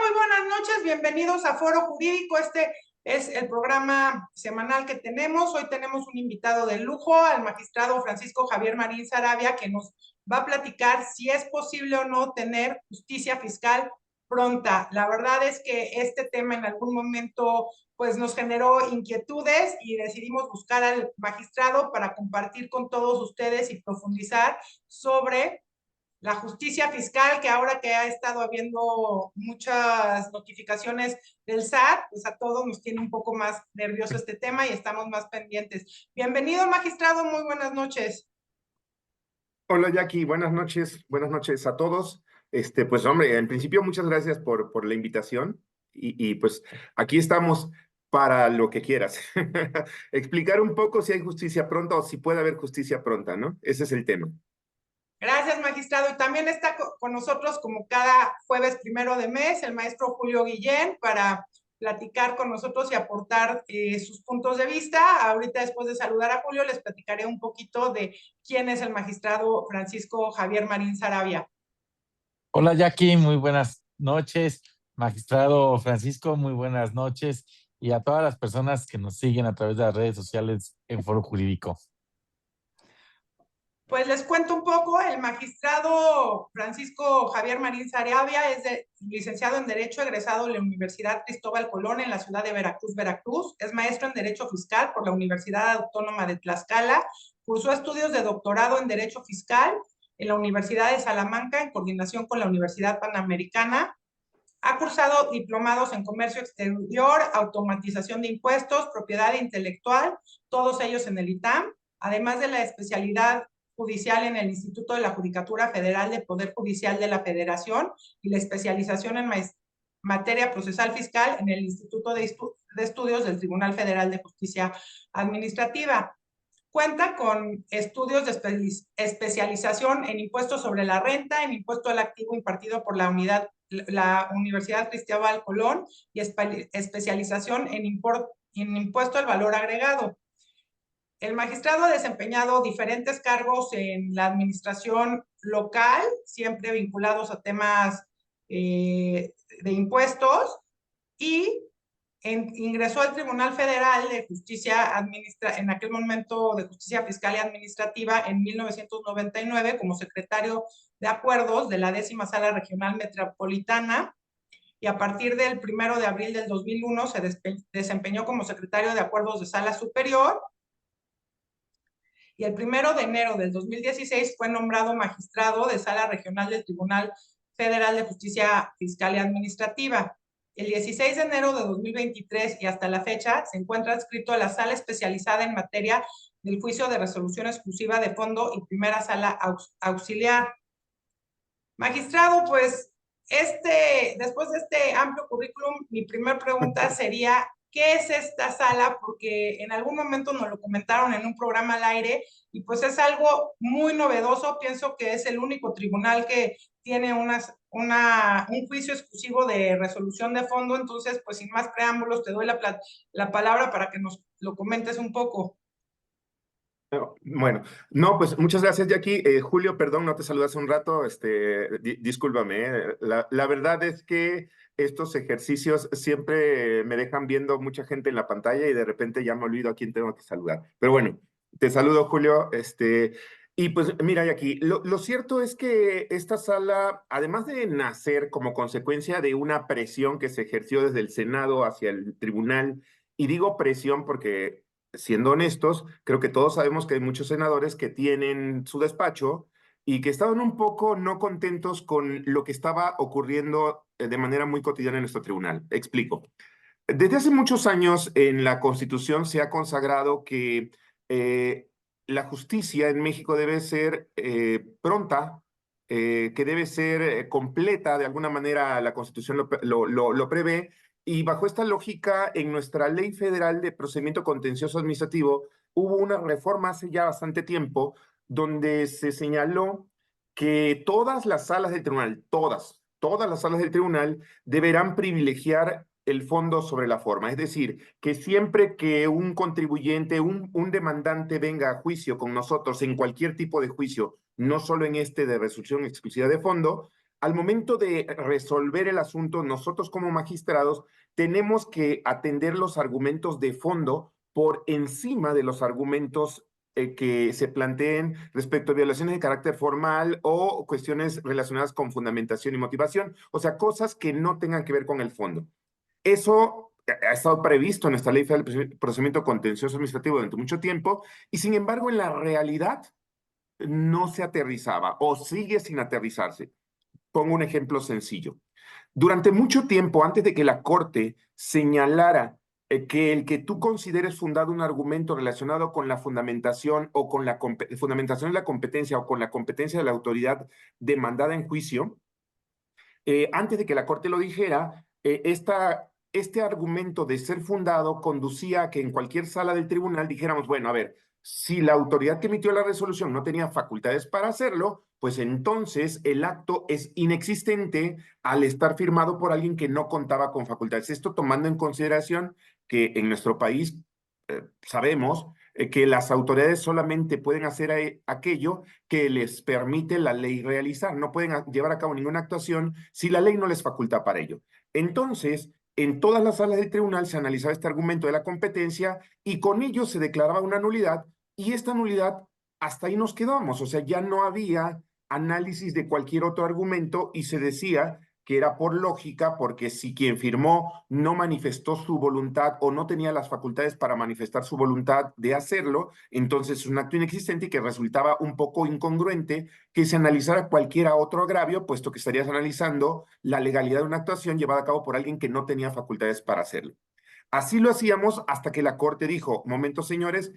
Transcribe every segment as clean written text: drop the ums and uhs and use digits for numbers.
Muy buenas noches, bienvenidos a Foro Jurídico. Este es el programa semanal que tenemos. Hoy tenemos un invitado de lujo, al magistrado Francisco Javier Marín Saravia, que nos va a platicar si es posible o no tener justicia fiscal pronta. La verdad es que este tema en algún momento pues nos generó inquietudes y decidimos buscar al magistrado para compartir con todos ustedes y profundizar sobre la justicia fiscal, que ahora que ha estado habiendo muchas notificaciones del SAT, pues a todos nos tiene un poco más nervioso este tema y estamos más pendientes. Bienvenido, magistrado, muy buenas noches. Hola Jackie, buenas noches a todos. Pues hombre, en principio muchas gracias por la invitación y pues aquí estamos para lo que quieras. Explicar un poco si hay justicia pronta o si puede haber justicia pronta, ¿no? Ese es el tema. Gracias, magistrado. Y también está con nosotros, como cada jueves primero de mes, el maestro Julio Guillén para platicar con nosotros y aportar sus puntos de vista. Ahorita, después de saludar a Julio, les platicaré un poquito de quién es el magistrado Francisco Javier Marín Saravia. Hola Jackie, muy buenas noches. Magistrado Francisco, muy buenas noches. Y a todas las personas que nos siguen a través de las redes sociales en Foro Jurídico. Pues les cuento un poco, el magistrado Francisco Javier Marín Saravia es licenciado en Derecho, egresado de la Universidad Cristóbal Colón en la ciudad de Veracruz, Veracruz. Es maestro en Derecho Fiscal por la Universidad Autónoma de Tlaxcala. Cursó estudios de doctorado en Derecho Fiscal en la Universidad de Salamanca en coordinación con la Universidad Panamericana. Ha cursado diplomados en Comercio Exterior, Automatización de Impuestos, Propiedad Intelectual, todos ellos en el ITAM, además de la especialidad judicial en el Instituto de la Judicatura Federal del Poder Judicial de la Federación y la especialización en materia procesal fiscal en el Instituto de Estudios del Tribunal Federal de Justicia Administrativa. Cuenta con estudios de especialización en impuestos sobre la renta, en impuesto al activo impartido por la Universidad Cristóbal Colón y especialización en impuesto al valor agregado. El magistrado ha desempeñado diferentes cargos en la administración local, siempre vinculados a temas de impuestos, y ingresó al Tribunal Federal de Justicia en aquel momento de Justicia Fiscal y Administrativa en 1999 como secretario de acuerdos de la 10ª Sala Regional Metropolitana, y a partir del 1 de abril del 2001 se desempeñó como secretario de acuerdos de Sala Superior, y el 1 de enero del 2016 fue nombrado magistrado de Sala Regional del Tribunal Federal de Justicia Fiscal y Administrativa. El 16 de enero de 2023 y hasta la fecha se encuentra adscrito a la Sala Especializada en Materia del Juicio de Resolución Exclusiva de Fondo y Primera Sala Auxiliar. Magistrado, pues después de este amplio currículum, mi primera pregunta sería, ¿qué es esta sala? Porque en algún momento nos lo comentaron en un programa al aire y pues es algo muy novedoso. Pienso que es el único tribunal que tiene un juicio exclusivo de resolución de fondo. Entonces, pues sin más preámbulos, te doy la palabra para que nos lo comentes un poco. Bueno, no, pues muchas gracias, Jackie. Julio, perdón, no te saludé hace un rato, discúlpame. La verdad es que estos ejercicios siempre me dejan viendo mucha gente en la pantalla y de repente ya me olvido a quién tengo que saludar. Pero bueno, te saludo, Julio. Y pues mira, Jackie, lo cierto es que esta sala, además de nacer como consecuencia de una presión que se ejerció desde el Senado hacia el tribunal, y digo presión porque siendo honestos, creo que todos sabemos que hay muchos senadores que tienen su despacho y que estaban un poco no contentos con lo que estaba ocurriendo de manera muy cotidiana en nuestro tribunal. Explico. Desde hace muchos años en la Constitución se ha consagrado que la justicia en México debe ser pronta, que debe ser completa, de alguna manera la Constitución lo prevé, y bajo esta lógica, en nuestra Ley Federal de Procedimiento Contencioso Administrativo hubo una reforma hace ya bastante tiempo donde se señaló que todas las salas del tribunal, todas las salas del tribunal deberán privilegiar el fondo sobre la forma. Es decir, que siempre que un contribuyente, un demandante venga a juicio con nosotros en cualquier tipo de juicio, no solo en este de resolución exclusiva de fondo, al momento de resolver el asunto, nosotros como magistrados tenemos que atender los argumentos de fondo por encima de los argumentos que se planteen respecto a violaciones de carácter formal o cuestiones relacionadas con fundamentación y motivación, o sea, cosas que no tengan que ver con el fondo. Eso ha estado previsto en nuestra Ley Federal de Procedimiento Contencioso Administrativo durante mucho tiempo y, sin embargo, en la realidad no se aterrizaba o sigue sin aterrizarse. Pongo un ejemplo sencillo. Durante mucho tiempo, antes de que la Corte señalara que el que tú consideres fundado un argumento relacionado con la fundamentación o con la fundamentación de la competencia o con la competencia de la autoridad demandada en juicio, antes de que la Corte lo dijera, este argumento de ser fundado conducía a que en cualquier sala del tribunal dijéramos, bueno, a ver, si la autoridad que emitió la resolución no tenía facultades para hacerlo, pues entonces el acto es inexistente al estar firmado por alguien que no contaba con facultades. Esto tomando en consideración que en nuestro país sabemos que las autoridades solamente pueden hacer aquello que les permite la ley realizar. No pueden llevar a cabo ninguna actuación si la ley no les faculta para ello. Entonces, en todas las salas del tribunal se analizaba este argumento de la competencia y con ello se declaraba una nulidad y esta nulidad hasta ahí nos quedamos. O sea, ya no había análisis de cualquier otro argumento y se decía que era por lógica, porque si quien firmó no manifestó su voluntad o no tenía las facultades para manifestar su voluntad de hacerlo, entonces es un acto inexistente y que resultaba un poco incongruente que se analizara cualquier otro agravio, puesto que estarías analizando la legalidad de una actuación llevada a cabo por alguien que no tenía facultades para hacerlo. Así lo hacíamos hasta que la Corte dijo, momento señores,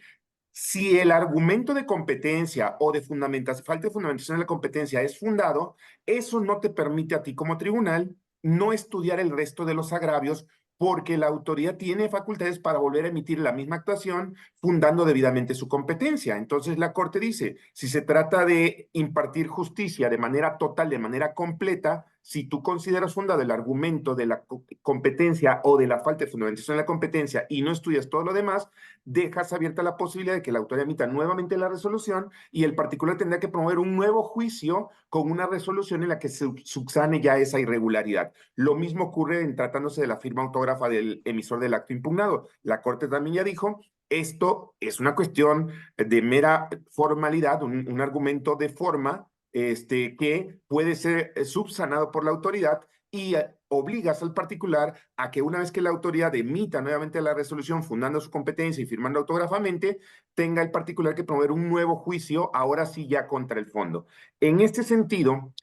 si el argumento de competencia o de fundamentación, falta de fundamentación de la competencia es fundado, eso no te permite a ti como tribunal no estudiar el resto de los agravios porque la autoridad tiene facultades para volver a emitir la misma actuación fundando debidamente su competencia. Entonces la Corte dice, si se trata de impartir justicia de manera total, de manera completa, si tú consideras fundado el argumento de la competencia o de la falta de fundamentación de la competencia y no estudias todo lo demás, dejas abierta la posibilidad de que la autoridad emita nuevamente la resolución y el particular tendrá que promover un nuevo juicio con una resolución en la que se subsane ya esa irregularidad. Lo mismo ocurre en tratándose de la firma autógrafa del emisor del acto impugnado. La Corte también ya dijo, esto es una cuestión de mera formalidad, un argumento de forma que puede ser subsanado por la autoridad y obligas al particular a que una vez que la autoridad emita nuevamente la resolución fundando su competencia y firmando autógrafamente, tenga el particular que promover un nuevo juicio, ahora sí ya contra el fondo. En este sentido,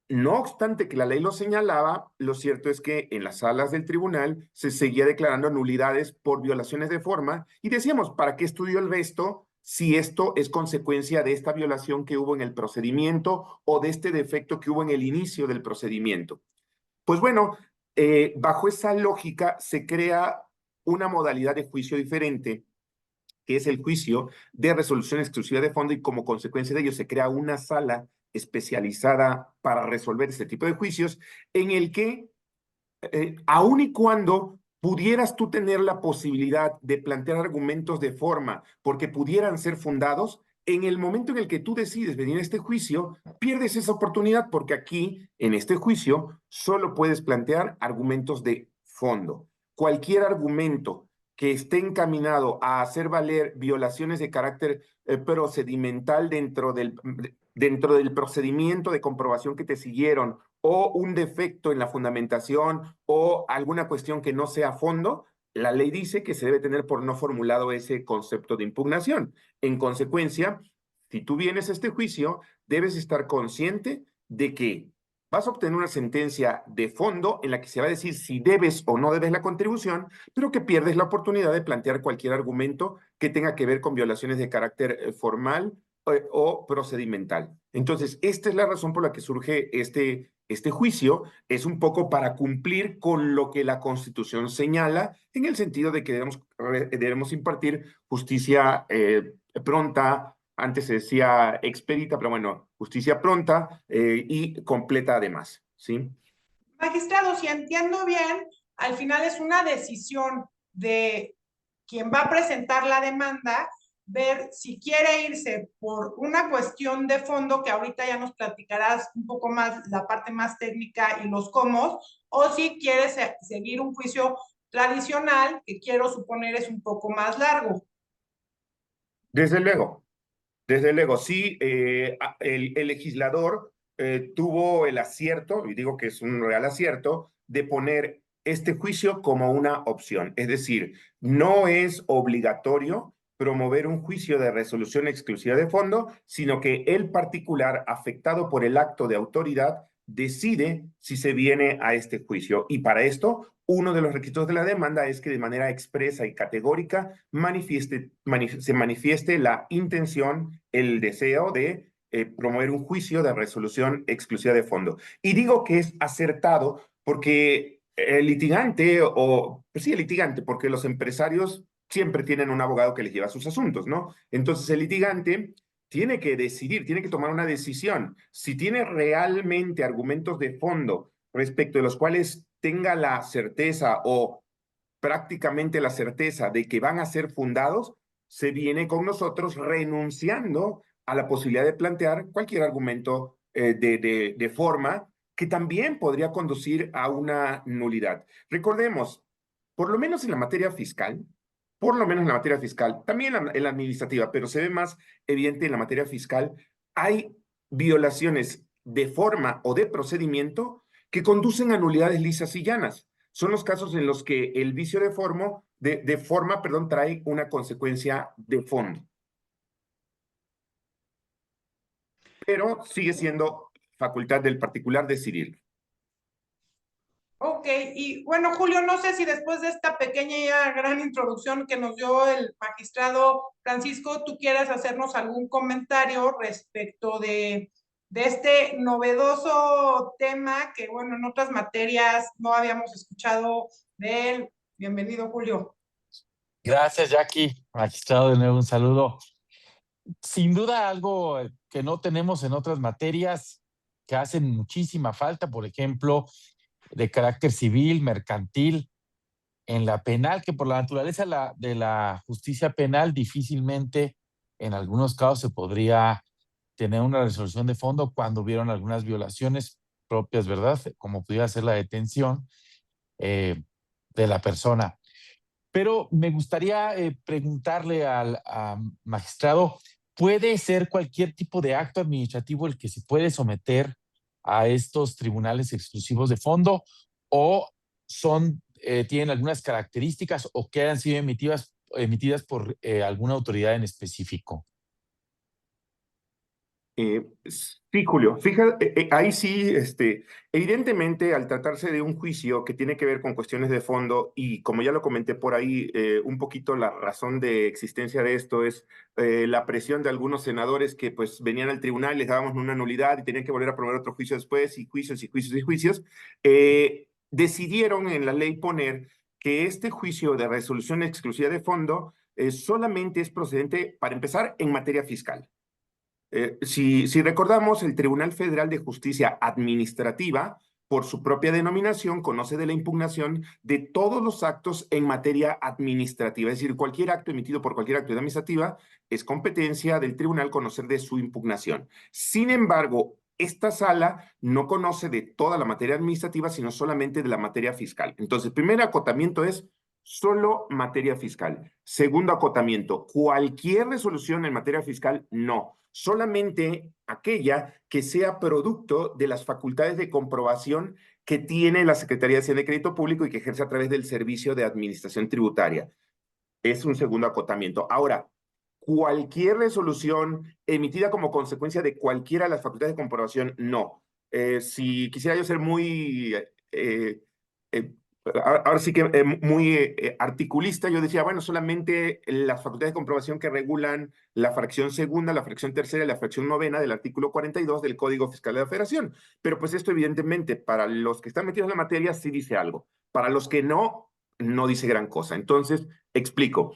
no obstante que la ley lo señalaba, lo cierto es que en las salas del tribunal se seguía declarando nulidades por violaciones de forma y decíamos, ¿para qué estudió el resto si esto es consecuencia de esta violación que hubo en el procedimiento o de este defecto que hubo en el inicio del procedimiento? Pues bueno, bajo esa lógica se crea una modalidad de juicio diferente, que es el juicio de resolución exclusiva de fondo y como consecuencia de ello se crea una sala especializada para resolver este tipo de juicios en el que, aun y cuando pudieras tú tener la posibilidad de plantear argumentos de forma porque pudieran ser fundados, en el momento en el que tú decides venir a este juicio, pierdes esa oportunidad porque aquí, en este juicio, solo puedes plantear argumentos de fondo. Cualquier argumento que esté encaminado a hacer valer violaciones de carácter procedimental dentro del procedimiento de comprobación que te siguieron o un defecto en la fundamentación o alguna cuestión que no sea a fondo, la ley dice que se debe tener por no formulado ese concepto de impugnación. En consecuencia, si tú vienes a este juicio, debes estar consciente de que vas a obtener una sentencia de fondo en la que se va a decir si debes o no debes la contribución, pero que pierdes la oportunidad de plantear cualquier argumento que tenga que ver con violaciones de carácter formal o procedimental. Entonces, esta es la razón por la que surge este juicio, es un poco para cumplir con lo que la Constitución señala, en el sentido de que debemos impartir justicia pronta, antes se decía expedita, pero bueno, justicia pronta y completa además, ¿sí? Magistrado, si entiendo bien, al final es una decisión de quien va a presentar la demanda ver si quiere irse por una cuestión de fondo, que ahorita ya nos platicarás un poco más la parte más técnica y los cómo, o si quiere seguir un juicio tradicional, que quiero suponer es un poco más largo. Desde luego. Desde luego, sí, el legislador tuvo el acierto, y digo que es un real acierto, de poner este juicio como una opción. Es decir, no es obligatorio promover un juicio de resolución exclusiva de fondo, sino que el particular afectado por el acto de autoridad decide si se viene a este juicio. Y para esto, uno de los requisitos de la demanda es que de manera expresa y categórica se manifieste la intención, el deseo de promover un juicio de resolución exclusiva de fondo. Y digo que es acertado porque el litigante, pues sí, el litigante, porque los empresarios siempre tienen un abogado que les lleva sus asuntos, ¿no? Entonces el litigante tiene que decidir, tiene que tomar una decisión. Si tiene realmente argumentos de fondo respecto de los cuales tenga la certeza o prácticamente la certeza de que van a ser fundados, se viene con nosotros renunciando a la posibilidad de plantear cualquier argumento de forma que también podría conducir a una nulidad. Recordemos, por lo menos en la materia fiscal, por lo menos en la materia fiscal, también en la administrativa, pero se ve más evidente en la materia fiscal, hay violaciones de forma o de procedimiento que conducen a nulidades lisas y llanas. Son los casos en los que el vicio de forma, perdón, trae una consecuencia de fondo. Pero sigue siendo facultad del particular decidir. Ok, y bueno, Julio, no sé si después de esta pequeña y gran introducción que nos dio el magistrado Francisco, tú quieras hacernos algún comentario respecto de este novedoso tema que, bueno, en otras materias no habíamos escuchado de él. Bienvenido, Julio. Gracias, Jackie. Magistrado, de nuevo un saludo. Sin duda algo que no tenemos en otras materias que hacen muchísima falta, por ejemplo, de carácter civil, mercantil, en la penal, que por la naturaleza de la justicia penal difícilmente en algunos casos se podría tener una resolución de fondo cuando hubieron algunas violaciones propias, ¿verdad? Como pudiera ser la detención eh, de la persona. Pero me gustaría preguntarle al magistrado, ¿puede ser cualquier tipo de acto administrativo el que se puede someter a estos tribunales exclusivos de fondo o tienen algunas características o que han sido emitidas por alguna autoridad en específico? Sí, Julio, fíjate, ahí sí, evidentemente al tratarse de un juicio que tiene que ver con cuestiones de fondo y como ya lo comenté por ahí, un poquito la razón de existencia de esto es la presión de algunos senadores que pues venían al tribunal, les dábamos una nulidad y tenían que volver a promover otro juicio después y juicios y juicios y juicios, decidieron en la ley poner que este juicio de resolución exclusiva de fondo solamente es procedente, para empezar, en materia fiscal. Si recordamos, el Tribunal Federal de Justicia Administrativa, por su propia denominación, conoce de la impugnación de todos los actos en materia administrativa. Es decir, cualquier acto emitido por cualquier acto administrativa es competencia del tribunal conocer de su impugnación. Sin embargo, esta sala no conoce de toda la materia administrativa, sino solamente de la materia fiscal. Entonces, el primer acotamiento es solo materia fiscal. Segundo acotamiento, cualquier resolución en materia fiscal, no. Solamente aquella que sea producto de las facultades de comprobación que tiene la Secretaría de Hacienda y Crédito Público y que ejerce a través del Servicio de Administración Tributaria. Es un segundo acotamiento. Ahora, cualquier resolución emitida como consecuencia de cualquiera de las facultades de comprobación, no. Si quisiera yo ser muy ahora sí que muy articulista, yo decía, bueno, solamente las facultades de comprobación que regulan la fracción segunda, la fracción tercera y la fracción novena del artículo 42 del Código Fiscal de la Federación. Pero pues esto evidentemente para los que están metidos en la materia sí dice algo. Para los que no, no dice gran cosa. Entonces, explico.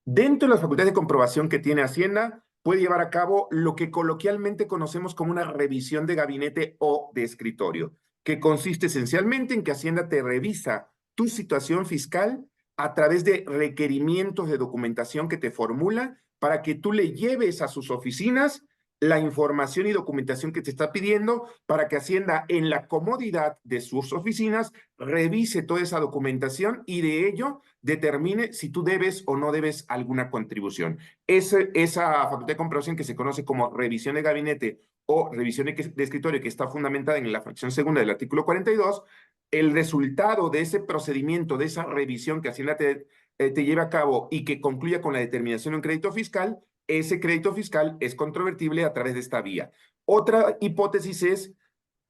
Dentro de las facultades de comprobación que tiene Hacienda, puede llevar a cabo lo que coloquialmente conocemos como una revisión de gabinete o de escritorio, que consiste esencialmente en que Hacienda te revisa tu situación fiscal a través de requerimientos de documentación que te formula para que tú le lleves a sus oficinas la información y documentación que te está pidiendo para que Hacienda, en la comodidad de sus oficinas, revise toda esa documentación y de ello determine si tú debes o no debes alguna contribución. Esa facultad de comprobación que se conoce como revisión de gabinete o revisión de escritorio, que está fundamentada en la fracción segunda del artículo 42, el resultado de ese procedimiento, de esa revisión que Hacienda te lleve a cabo y que concluya con la determinación de un crédito fiscal, ese crédito fiscal es controvertible a través de esta vía. Otra hipótesis es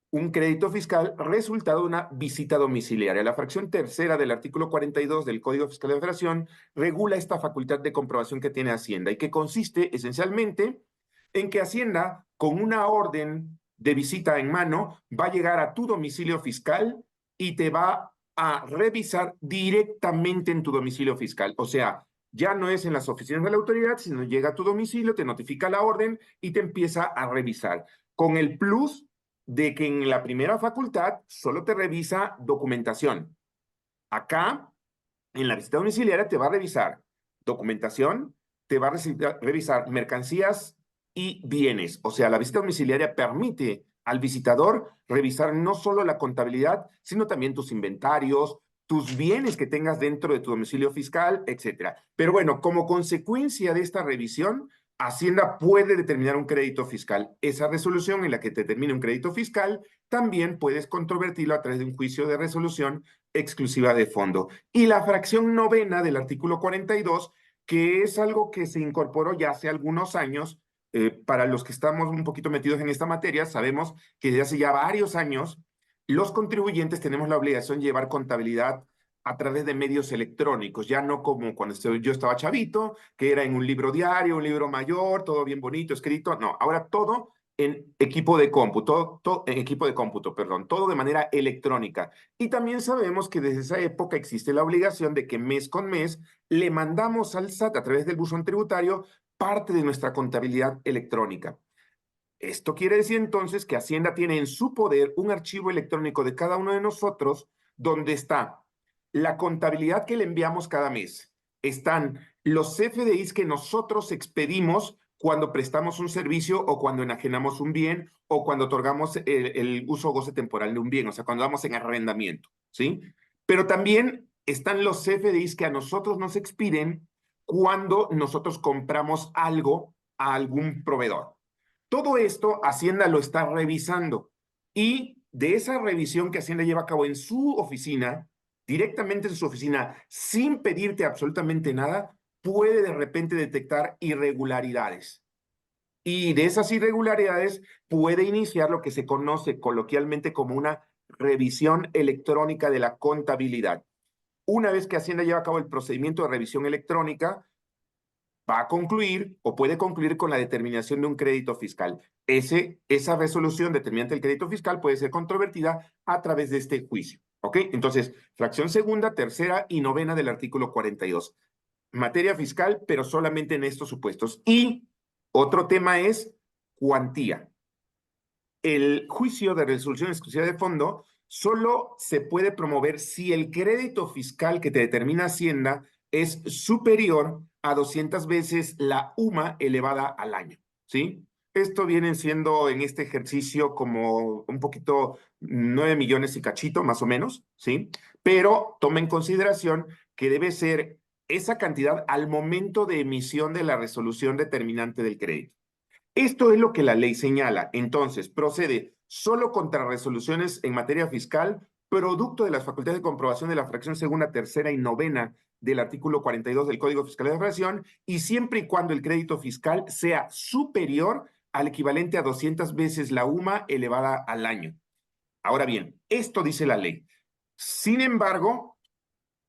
un crédito fiscal resultado de una visita domiciliaria. La fracción tercera del artículo 42 del Código Fiscal de la Federación regula esta facultad de comprobación que tiene Hacienda y que consiste esencialmente en que Hacienda, con una orden de visita en mano, va a llegar a tu domicilio fiscal y te va a revisar directamente en tu domicilio fiscal. O sea, ya no es en las oficinas de la autoridad, sino llega a tu domicilio, te notifica la orden y te empieza a revisar. Con el plus de que en la primera facultad solo te revisa documentación. Acá, en la visita domiciliaria, te va a revisar documentación, te va a revisar mercancías y bienes. O sea, la visita domiciliaria permite al visitador revisar no solo la contabilidad, sino también tus inventarios, tus bienes que tengas dentro de tu domicilio fiscal, etcétera. Pero bueno, como consecuencia de esta revisión, Hacienda puede determinar un crédito fiscal. Esa resolución en la que te determina un crédito fiscal, también puedes controvertirlo a través de un juicio de resolución exclusiva de fondo. Y la fracción novena del artículo 42, que es algo que se incorporó ya hace algunos años, para los que estamos un poquito metidos en esta materia, sabemos que desde hace ya varios años, los contribuyentes tenemos la obligación de llevar contabilidad a través de medios electrónicos, ya no como cuando yo estaba chavito, que era en un libro diario, un libro mayor, todo bien bonito, escrito. No, ahora todo en equipo de cómputo, todo de manera electrónica. Y también sabemos que desde esa época existe la obligación de que mes con mes le mandamos al SAT a través del buzón tributario parte de nuestra contabilidad electrónica. Esto quiere decir entonces que Hacienda tiene en su poder un archivo electrónico de cada uno de nosotros donde está la contabilidad que le enviamos cada mes. Están los CFDIs que nosotros expedimos cuando prestamos un servicio o cuando enajenamos un bien o cuando otorgamos el uso o goce temporal de un bien, o sea, cuando damos en arrendamiento, ¿sí? Pero también están los CFDIs que a nosotros nos expiden cuando nosotros compramos algo a algún proveedor. Todo esto Hacienda lo está revisando y de esa revisión que Hacienda lleva a cabo en su oficina, directamente en su oficina, sin pedirte absolutamente nada, puede de repente detectar irregularidades. Y de esas irregularidades puede iniciar lo que se conoce coloquialmente como una revisión electrónica de la contabilidad. Una vez que Hacienda lleva a cabo el procedimiento de revisión electrónica, va a concluir o puede concluir con la determinación de un crédito fiscal. Esa resolución determinante del crédito fiscal puede ser controvertida a través de este juicio. ¿Ok? Entonces, fracción segunda, tercera y novena del artículo 42. Materia fiscal, pero solamente en estos supuestos. Y otro tema es cuantía. El juicio de resolución exclusiva de fondo solo se puede promover si el crédito fiscal que te determina Hacienda es superior a 200 veces la UMA elevada al año, ¿sí? Esto viene siendo en este ejercicio como un poquito 9 millones y cachito, más o menos, ¿sí? Pero toma en consideración que debe ser esa cantidad al momento de emisión de la resolución determinante del crédito. Esto es lo que la ley señala. Entonces, procede solo contra resoluciones en materia fiscal, producto de las facultades de comprobación de la fracción segunda, tercera y novena del artículo 42 del Código Fiscal de la Federación, y siempre y cuando el crédito fiscal sea superior al equivalente a 200 veces la UMA elevada al año. Ahora bien, esto dice la ley. Sin embargo,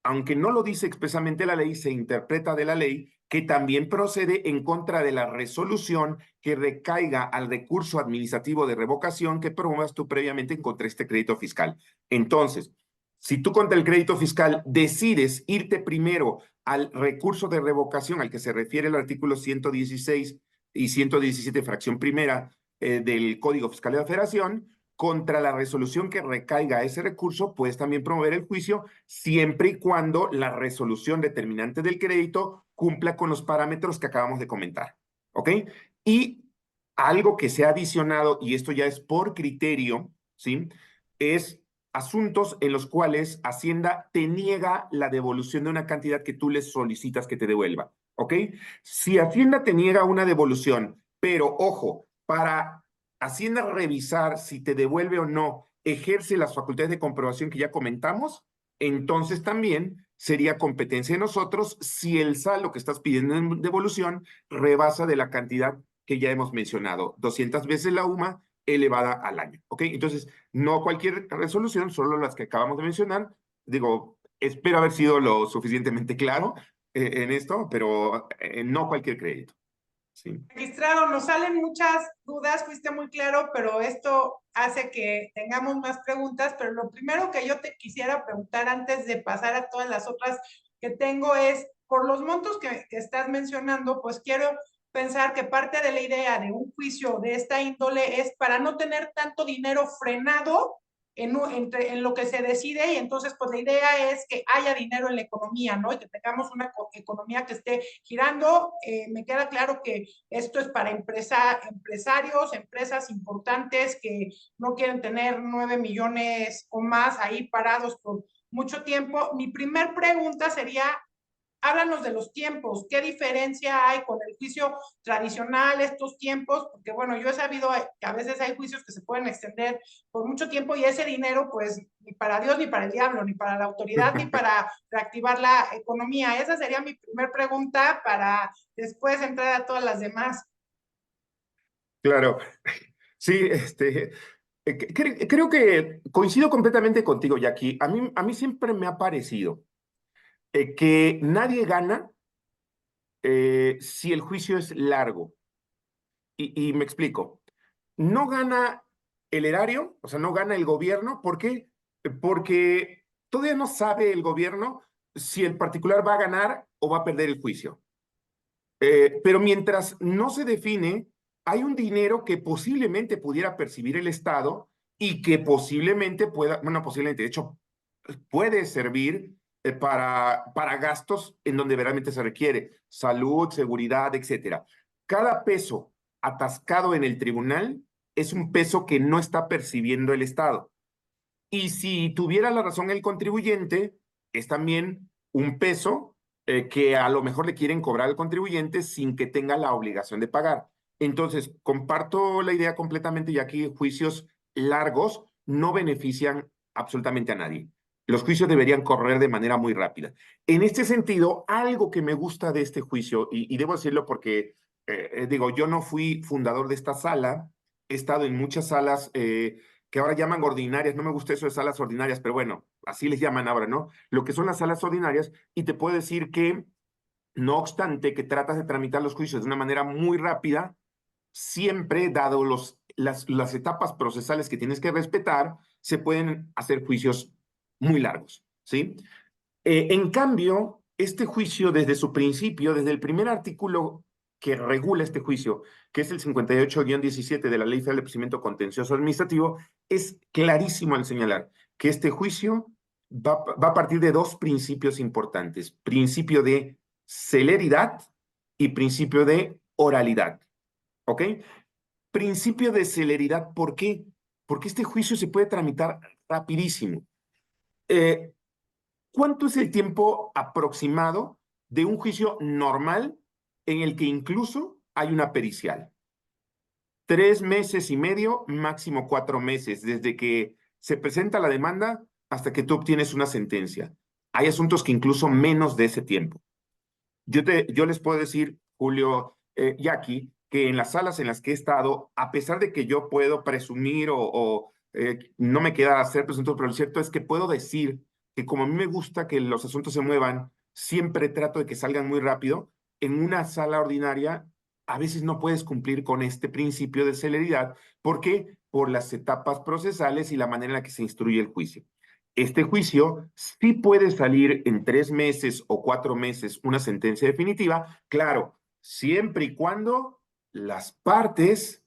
aunque no lo dice expresamente la ley, se interpreta de la ley que también procede en contra de la resolución que recaiga al recurso administrativo de revocación que promuevas tú previamente en contra de este crédito fiscal. Entonces, si tú contra el crédito fiscal decides irte primero al recurso de revocación al que se refiere el artículo 116 y 117, fracción primera del Código Fiscal de la Federación, contra la resolución que recaiga ese recurso, puedes también promover el juicio siempre y cuando la resolución determinante del crédito cumpla con los parámetros que acabamos de comentar. ¿Ok? Y algo que se ha adicionado, y esto ya es por criterio, ¿sí? Es asuntos en los cuales Hacienda te niega la devolución de una cantidad que tú les solicitas que te devuelva. ¿Ok? Si Hacienda te niega una devolución, pero ojo, para Hacienda revisar si te devuelve o no, ejerce las facultades de comprobación que ya comentamos, entonces también sería competencia de nosotros si el saldo que estás pidiendo en devolución rebasa de la cantidad que ya hemos mencionado, 200 veces la UMA elevada al año. ¿Ok? Entonces, no cualquier resolución, solo las que acabamos de mencionar. Digo, espero haber sido lo suficientemente claro en esto, pero no cualquier crédito. Sí. Magistrado, nos salen muchas dudas, fuiste muy claro, pero esto hace que tengamos más preguntas, pero lo primero que yo te quisiera preguntar antes de pasar a todas las otras que tengo es, por los montos que estás mencionando, pues quiero pensar que parte de la idea de un juicio de esta índole es para no tener tanto dinero frenado en lo que se decide, y entonces pues la idea es que haya dinero en la economía, ¿no? Y que tengamos una economía que esté girando. Me queda claro que esto es para empresarios, empresas importantes que no quieren tener 9 millones o más ahí parados por mucho tiempo. Mi primer pregunta sería, háblanos de los tiempos, ¿qué diferencia hay con el juicio tradicional, estos tiempos? Porque bueno, yo he sabido que a veces hay juicios que se pueden extender por mucho tiempo y ese dinero pues ni para Dios, ni para el diablo, ni para la autoridad, ni para reactivar la economía. Esa sería mi primer pregunta para después entrar a todas las demás. Claro, sí, creo que coincido completamente contigo, Jackie. A mí siempre me ha parecido que nadie gana si el juicio es largo. Y me explico. No gana el erario, o sea, no gana el gobierno. ¿Por qué? Porque todavía no sabe el gobierno si el particular va a ganar o va a perder el juicio. Pero mientras no se define, hay un dinero que posiblemente pudiera percibir el Estado y que posiblemente pueda, bueno, posiblemente, de hecho, puede servir para gastos en donde realmente se requiere, salud, seguridad, etcétera. Cada peso atascado en el tribunal es un peso que no está percibiendo el Estado. Y si tuviera la razón el contribuyente, es también un peso que a lo mejor le quieren cobrar al contribuyente sin que tenga la obligación de pagar. Entonces, comparto la idea completamente, y aquí juicios largos no benefician absolutamente a nadie. Los juicios deberían correr de manera muy rápida. En este sentido, algo que me gusta de este juicio, y debo decirlo porque, digo, yo no fui fundador de esta sala, he estado en muchas salas que ahora llaman ordinarias. No me gusta eso de salas ordinarias, pero bueno, así les llaman ahora, ¿no? Lo que son las salas ordinarias, y te puedo decir que, no obstante que tratas de tramitar los juicios de una manera muy rápida, siempre, dado las etapas procesales que tienes que respetar, se pueden hacer juicios muy largos, ¿sí? En cambio, este juicio desde su principio, desde el primer artículo que regula este juicio, que es el 58-17 de la Ley Federal de Procedimiento Contencioso Administrativo, es clarísimo al señalar que este juicio va a partir de dos principios importantes: principio de celeridad y principio de oralidad. ¿Ok? Principio de celeridad, ¿por qué? Porque este juicio se puede tramitar rapidísimo. ¿Cuánto es el tiempo aproximado de un juicio normal en el que incluso hay una pericial? 3 meses y medio, máximo 4 meses, desde que se presenta la demanda hasta que tú obtienes una sentencia. Hay asuntos que incluso menos de ese tiempo. Yo les puedo decir, Julio, Jackie, que en las salas en las que he estado, a pesar de que yo puedo presumir o no me queda hacer presunto, pero lo cierto es que puedo decir que como a mí me gusta que los asuntos se muevan, siempre trato de que salgan muy rápido. En una sala ordinaria, a veces no puedes cumplir con este principio de celeridad. ¿Por qué? Por las etapas procesales y la manera en la que se instruye el juicio. Este juicio sí puede salir en 3 meses o 4 meses una sentencia definitiva, claro, siempre y cuando las partes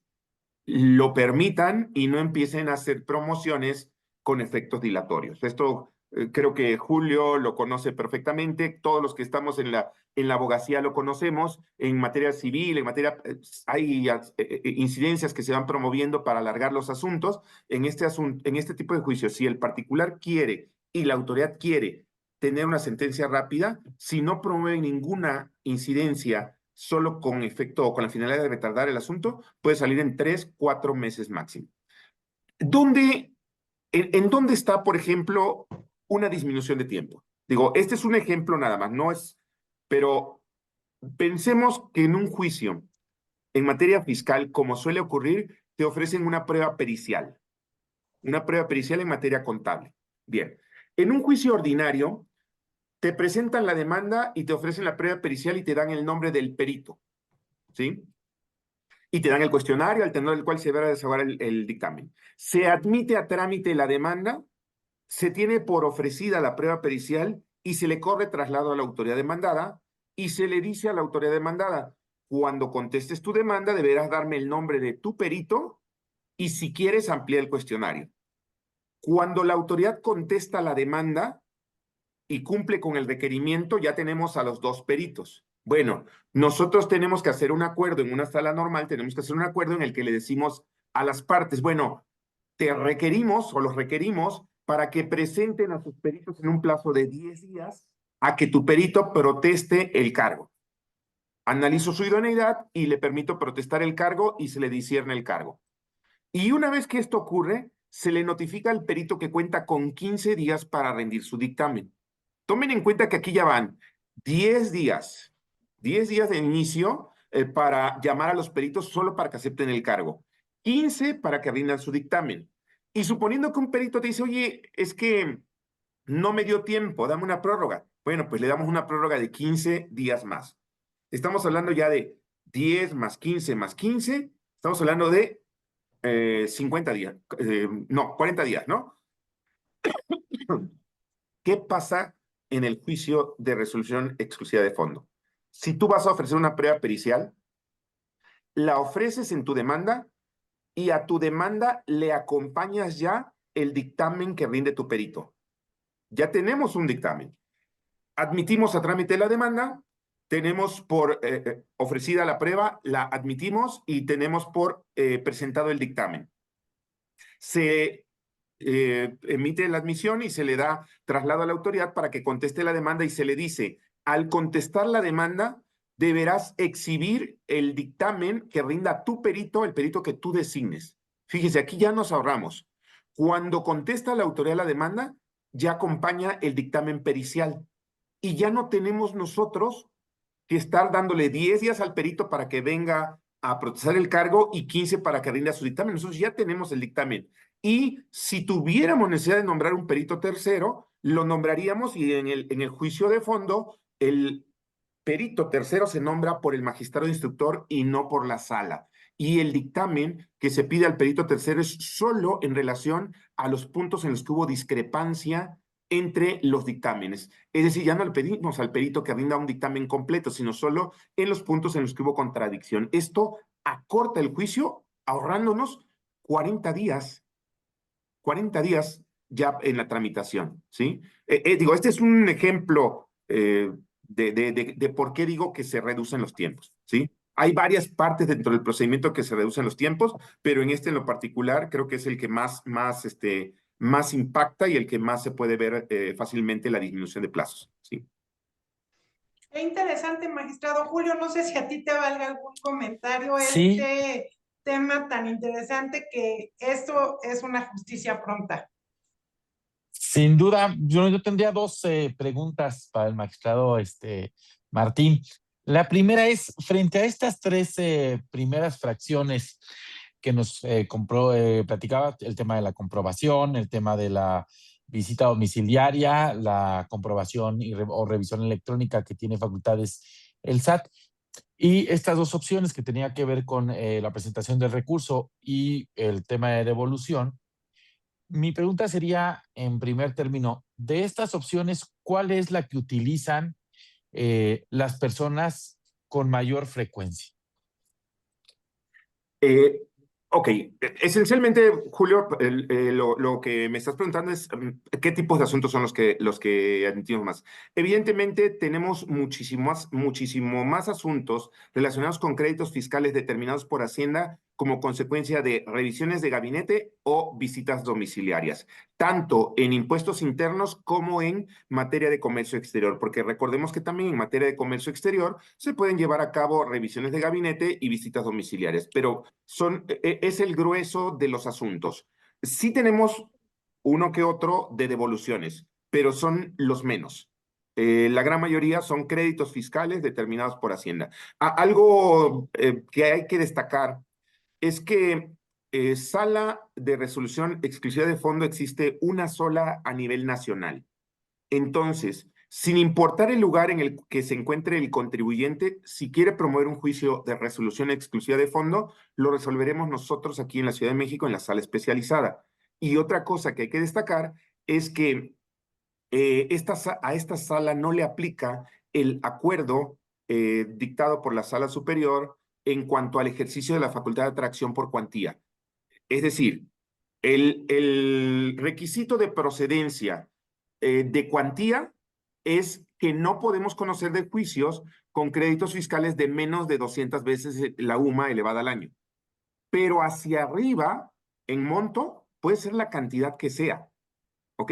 lo permitan y no empiecen a hacer promociones con efectos dilatorios. Esto creo que Julio lo conoce perfectamente, todos los que estamos en la abogacía lo conocemos, en materia civil, en materia, hay incidencias que se van promoviendo para alargar los asuntos. En este tipo de juicios, si el particular quiere y la autoridad quiere tener una sentencia rápida, si no promueve ninguna incidencia solo con efecto o con la finalidad de retardar el asunto, puede salir en 3, 4 meses máximo. ¿En dónde está, por ejemplo, una disminución de tiempo? Digo, este es un ejemplo nada más, no es, pero pensemos que en un juicio, en materia fiscal, como suele ocurrir, te ofrecen una prueba pericial en materia contable. Bien, en un juicio ordinario, te presentan la demanda y te ofrecen la prueba pericial y te dan el nombre del perito, ¿sí? Y te dan el cuestionario al tenor del cual se deberá desahogar el dictamen. Se admite a trámite la demanda, se tiene por ofrecida la prueba pericial y se le corre traslado a la autoridad demandada y se le dice a la autoridad demandada, cuando contestes tu demanda deberás darme el nombre de tu perito y si quieres ampliar el cuestionario. Cuando la autoridad contesta la demanda y cumple con el requerimiento, ya tenemos a los dos peritos. Bueno, nosotros tenemos que hacer un acuerdo en una sala normal, tenemos que hacer un acuerdo en el que le decimos a las partes, bueno, te requerimos o los requerimos para que presenten a sus peritos en un plazo de 10 días a que tu perito proteste el cargo. Analizo su idoneidad y le permito protestar el cargo y se le discierne el cargo. Y una vez que esto ocurre, se le notifica al perito que cuenta con 15 días para rendir su dictamen. Tomen en cuenta que aquí ya van 10 días, 10 días de inicio para llamar a los peritos solo para que acepten el cargo, 15 para que rindan su dictamen. Y suponiendo que un perito te dice, oye, es que no me dio tiempo, dame una prórroga. Bueno, pues le damos una prórroga de 15 días más. Estamos hablando ya de 10 más 15 más 15, estamos hablando de 50 días, no, 40 días, ¿no? ¿Qué pasa en el juicio de resolución exclusiva de fondo? Si tú vas a ofrecer una prueba pericial, la ofreces en tu demanda y a tu demanda le acompañas ya el dictamen que rinde tu perito. Ya tenemos un dictamen. Admitimos a trámite la demanda, tenemos por ofrecida la prueba, la admitimos y tenemos por presentado el dictamen. Se emite la admisión y se le da traslado a la autoridad para que conteste la demanda y se le dice, al contestar la demanda, deberás exhibir el dictamen que rinda tu perito, el perito que tú designes. Fíjese, aquí ya nos ahorramos. Cuando contesta la autoridad la demanda, ya acompaña el dictamen pericial y ya no tenemos nosotros que estar dándole 10 días al perito para que venga a procesar el cargo y 15 para que rinda su dictamen. Nosotros ya tenemos el dictamen. Y si tuviéramos necesidad de nombrar un perito tercero, lo nombraríamos y en el juicio de fondo, el perito tercero se nombra por el magistrado instructor y no por la sala. Y el dictamen que se pide al perito tercero es solo en relación a los puntos en los que hubo discrepancia entre los dictámenes. Es decir, ya no le pedimos al perito que rinda un dictamen completo, sino solo en los puntos en los que hubo contradicción. Esto acorta el juicio ahorrándonos 40 días, 40 días ya en la tramitación, ¿sí? Digo, este es un ejemplo de por qué digo que se reducen los tiempos, ¿sí? Hay varias partes dentro del procedimiento que se reducen los tiempos, pero en este en lo particular creo que es el que más impacta y el que más se puede ver fácilmente la disminución de plazos, ¿sí? Qué interesante, magistrado Julio. No sé si a ti te valga algún comentario Sí, este tema tan interesante que esto es una justicia pronta. sin duda, yo tendría dos preguntas para el magistrado Martín. La primera es, frente a estas tres primeras fracciones que nos platicaba, el tema de la comprobación, el tema de la visita domiciliaria, la comprobación o revisión electrónica que tiene facultades el SAT, y estas dos opciones que tenía que ver con la presentación del recurso y el tema de devolución. Mi pregunta sería, en primer término, de estas opciones, ¿cuál es la que utilizan las personas con mayor frecuencia? Eh, Ok, esencialmente, Julio, lo que me estás preguntando es qué tipos de asuntos son los que admitimos más. Evidentemente, tenemos muchísimo más asuntos relacionados con créditos fiscales determinados por Hacienda como consecuencia de revisiones de gabinete o visitas domiciliarias, tanto en impuestos internos como en materia de comercio exterior, porque recordemos que también en materia de comercio exterior se pueden llevar a cabo revisiones de gabinete y visitas domiciliarias, pero es el grueso de los asuntos. Sí tenemos uno que otro de devoluciones, pero son los menos. La gran mayoría son créditos fiscales determinados por Hacienda. Algo que hay que destacar es que sala de resolución exclusiva de fondo existe una sola a nivel nacional. Entonces, sin importar el lugar en el que se encuentre el contribuyente, si quiere promover un juicio de resolución exclusiva de fondo, lo resolveremos nosotros aquí en la Ciudad de México en la sala especializada. Y otra cosa que hay que destacar es que a esta sala no le aplica el acuerdo dictado por la sala superior en cuanto al ejercicio de la facultad de atracción por cuantía. Es decir, el requisito de procedencia de cuantía es que no podemos conocer de juicios con créditos fiscales de menos de 200 veces la UMA elevada al año. Pero hacia arriba, en monto, puede ser la cantidad que sea. ¿Ok?